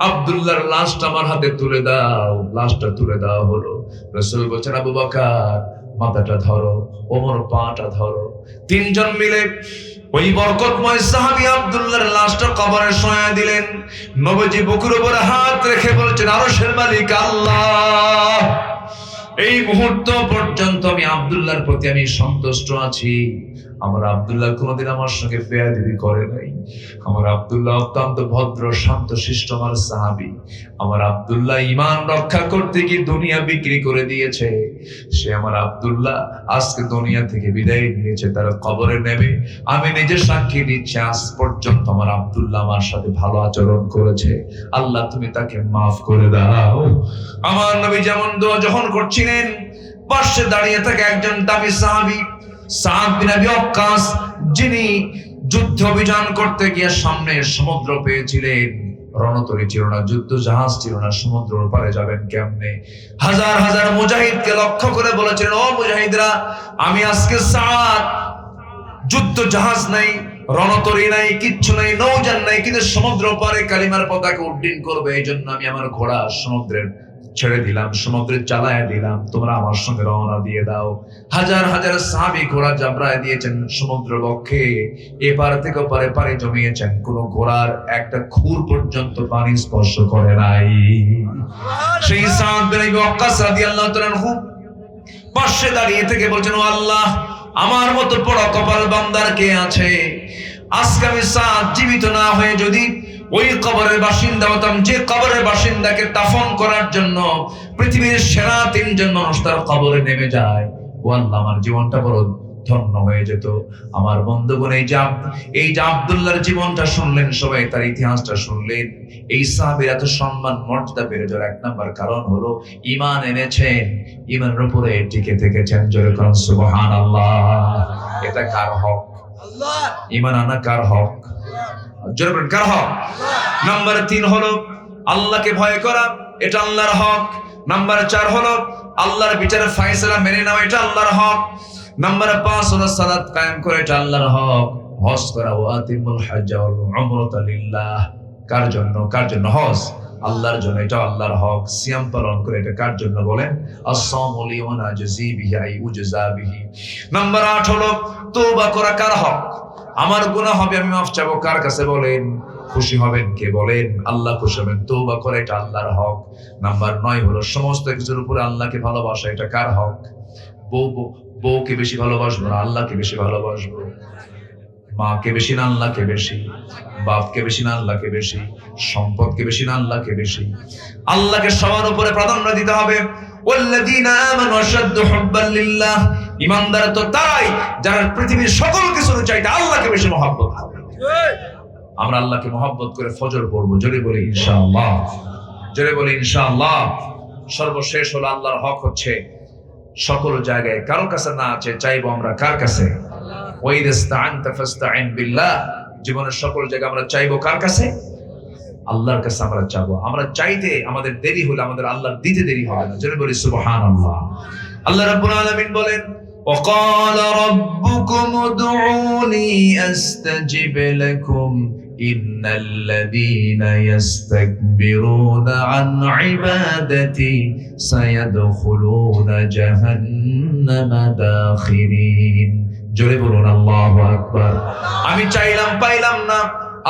আব্দুল্লাহর লাশটা আমার হাতে তুলে দাও। লাশটা তুলে দেওয়া হলো। রাসূল বলছেন, আবু বকর মাথাটা ধরো, ওমর পাটা ধরো। 3 জন মিলে ওই বরকতময় সাহাবী আব্দুল্লাহর লাশটা কবরে শোয়া দিলেন। নবীজি বুকের উপর হাত রেখে বলছেন, আরশের মালিক আল্লাহ, এই মুহূর্ত পর্যন্ত আমি আব্দুল্লাহর প্রতি আমি সন্তুষ্ট আছি। আমার আব্দুল্লাহ কোনোদিন আমার সঙ্গে বেয়াদবি করে নাই। আমার আব্দুল্লাহ অত্যন্ত ভদ্র শান্ত শিষ্ট আমার সাহাবী। আমার আব্দুল্লাহ ঈমান রক্ষা করতে গিয়ে দুনিয়া বিক্রি করে দিয়েছে। সে আমার আব্দুল্লাহ আজকে দুনিয়া থেকে বিদায় নিয়েছে, তার কবরে নেবে। আমি নিজে সাক্ষী দিচ্ছি, আজ পর্যন্ত আমার আব্দুল্লাহ আমার সাথে ভালো আচরণ করেছে। আল্লাহ তুমি তাকে মাফ করে দাও। আমার নবী যেমন দোয়া যখন করছিলেন, পাশে দাঁড়িয়ে থাকে একজন দামি সাহাবী সাদ বিন আবি ওয়াক্কাস, যিনি যুদ্ধ অভিযান করতে গিয়ে সামনে সমুদ্র পেয়েছিলেন। রণতরী ছিল না, যুদ্ধ জাহাজ ছিল না, সমুদ্রের পারে যাবেন কেমনে? হাজার হাজার মুজাহিদকে লক্ষ্য করে বলেছিলেন, ও মুজাহিদরা, আমি আজকে সাদ, যুদ্ধ জাহাজ নাই, রণতরী নাই, কিচ্ছু নাই, নৌযান নাই, কিন্তু সমুদ্র পারে কালিমার পতাকা উড্ডীন করবে। এই জন্য আমি আমার ঘোড়া সমুদ্রের ছেড়ে দিলাম, সমুদ্রে চালায় দিলাম, তোমরা আমার সঙ্গে রওনা দিয়ে দাও। হাজার হাজার সাহাবী ঘোড়া জাবরায় দিয়েছেন সমুদ্র বক্ষে, এপার থেকে ওপারে পানি জমিয়েছেন, কোন ঘোড়ার একটা খুর পর্যন্ত পানি স্পর্শ করে নাই। সেই সাদ বিন আবি ওয়াক্কাস রাদিয়াল্লাহু তাআলা আনহু পাশে দাঁড়িয়ে থেকে বলছেন, ও আল্লাহ, আমার মতো বড় কপাল বান্দার কে আছে? আজকে আমি সাদ জীবিত না হয়ে যদি ওই কবরের বাসিন্দা হতাম, যে কবরের বাসিন্দাকে দাফন করার জন্য পৃথিবীর সেরা 3 জন মানুষ তার কবরে নেমে যায়, ও আল্লাহ, আমার জীবনটা বড় ধন্য হয়ে যেত। আমার বন্ধুগণ, এই যে আব্দুল্লাহর জীবনটা শুনলেন, সবাই তার ইতিহাসটা শুনলেন, এই সাহাবীর এত সম্মান মর্যাদা বেড়ে যাওয়ার 1 নম্বর কারণ হলো ঈমান এনেছেন, ঈমানের উপরে টিকে থেকেছেন। জোরে করুন সুবহানাল্লাহ। এটা কার হক? আল্লাহ। ঈমান আনা কার হক? জোরে বলেন, কার হক? নাম্বার 3 হলো আল্লাহকে ভয় করা, এটা আল্লাহর হক। নাম্বার 4 হলো আল্লাহর বিচারের ফয়সালা মেনে নেওয়া, এটা আল্লাহর হক। নাম্বার 5 হলো সালাত কায়েম করে, এটা আল্লাহর হক। হজ করা, ওয়া আতিমুল হজ্জ ওয়াল উমরাতা লিল্লাহ, কার জন্য? কার জন্য হজ? আল্লাহর জন্য, এটা আল্লাহর হক। সিয়াম পালন করে, এটা কার জন্য বলেন? আস-সাওমু লি ওয়া নাজজি বিহি আই উজজা বিহি। নাম্বার 8 হলো তওবা করা, কার হক? আমার গুনাহ হবে, আমি মাফ চাবো, কার কাছে বলেন? খুশি হবেন কে? বলেন, আল্লাহ খুশি হবেন। তওবা করে, এটা আল্লাহর হক। নাম্বার 9 হলো সমস্ত কিছুর উপরে আল্লাহকে ভালোবাসা, এটা কার হক? বউকে বেশি ভালোবাসবো না আল্লাহকে বেশি ভালোবাসবো? মাকে বেশি না আল্লাহকে বেশি? বাপকে বেশি না আল্লাহকে বেশি? সম্পদকে বেশি না আল্লাহকে বেশি? আল্লাহকে সবার উপরে প্রাধান্য দিতে হবে। ওয়াল্লাযীনা আমানু আশাদ্দু হুব্বান লিল্লাহ, ঈমানদার তো তারাই যারা পৃথিবীর সকল কিছুর চাইতে আল্লাহকে বেশি মহব্বত করে। আমরা আল্লাহকে মহব্বত করে ফজর পড়বো, জোরে বলি ইনশাআল্লাহ, জোরে বলি ইনশাআল্লাহ। সর্বশেষ হলো আল্লাহর হক হচ্ছে সকল জায়গায় কারো কাছে না আছে, চাইবো আমরা কার কাছে? ওয়া ইযস্তাআনতা ফাসতাঈন বিল্লাহ। জীবনের সকল জায়গায় আমরা চাইবো কার কাছে? আল্লাহর কাছে আমরা চাইবো। আমরা চাইতে আমাদের দেরি হলে আমাদের আল্লাহর দিতে দেরি হবে না, জোরে বলি সুবহানাল্লাহ। আল্লাহ রাব্বুল আলামিন বলেন, وقال ربكم ادعوني استجب لكم ان الذين يستكبرون عن عبادتي سيدخلون جهنم داخرين। জোরে বলুন আল্লাহু আকবার। আমি চাইলাম পাইলাম না,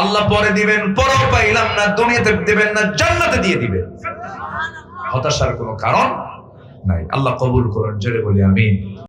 আল্লাহ পরে দিবেন, পরেও পাইলাম না, দুনিয়াতে দিবেন না, জান্নাতে দিয়ে দিবেন। হতাশার কোনো কারণ নাই। আল্লাহ কবুল করুন, জোরে বলি আমিন।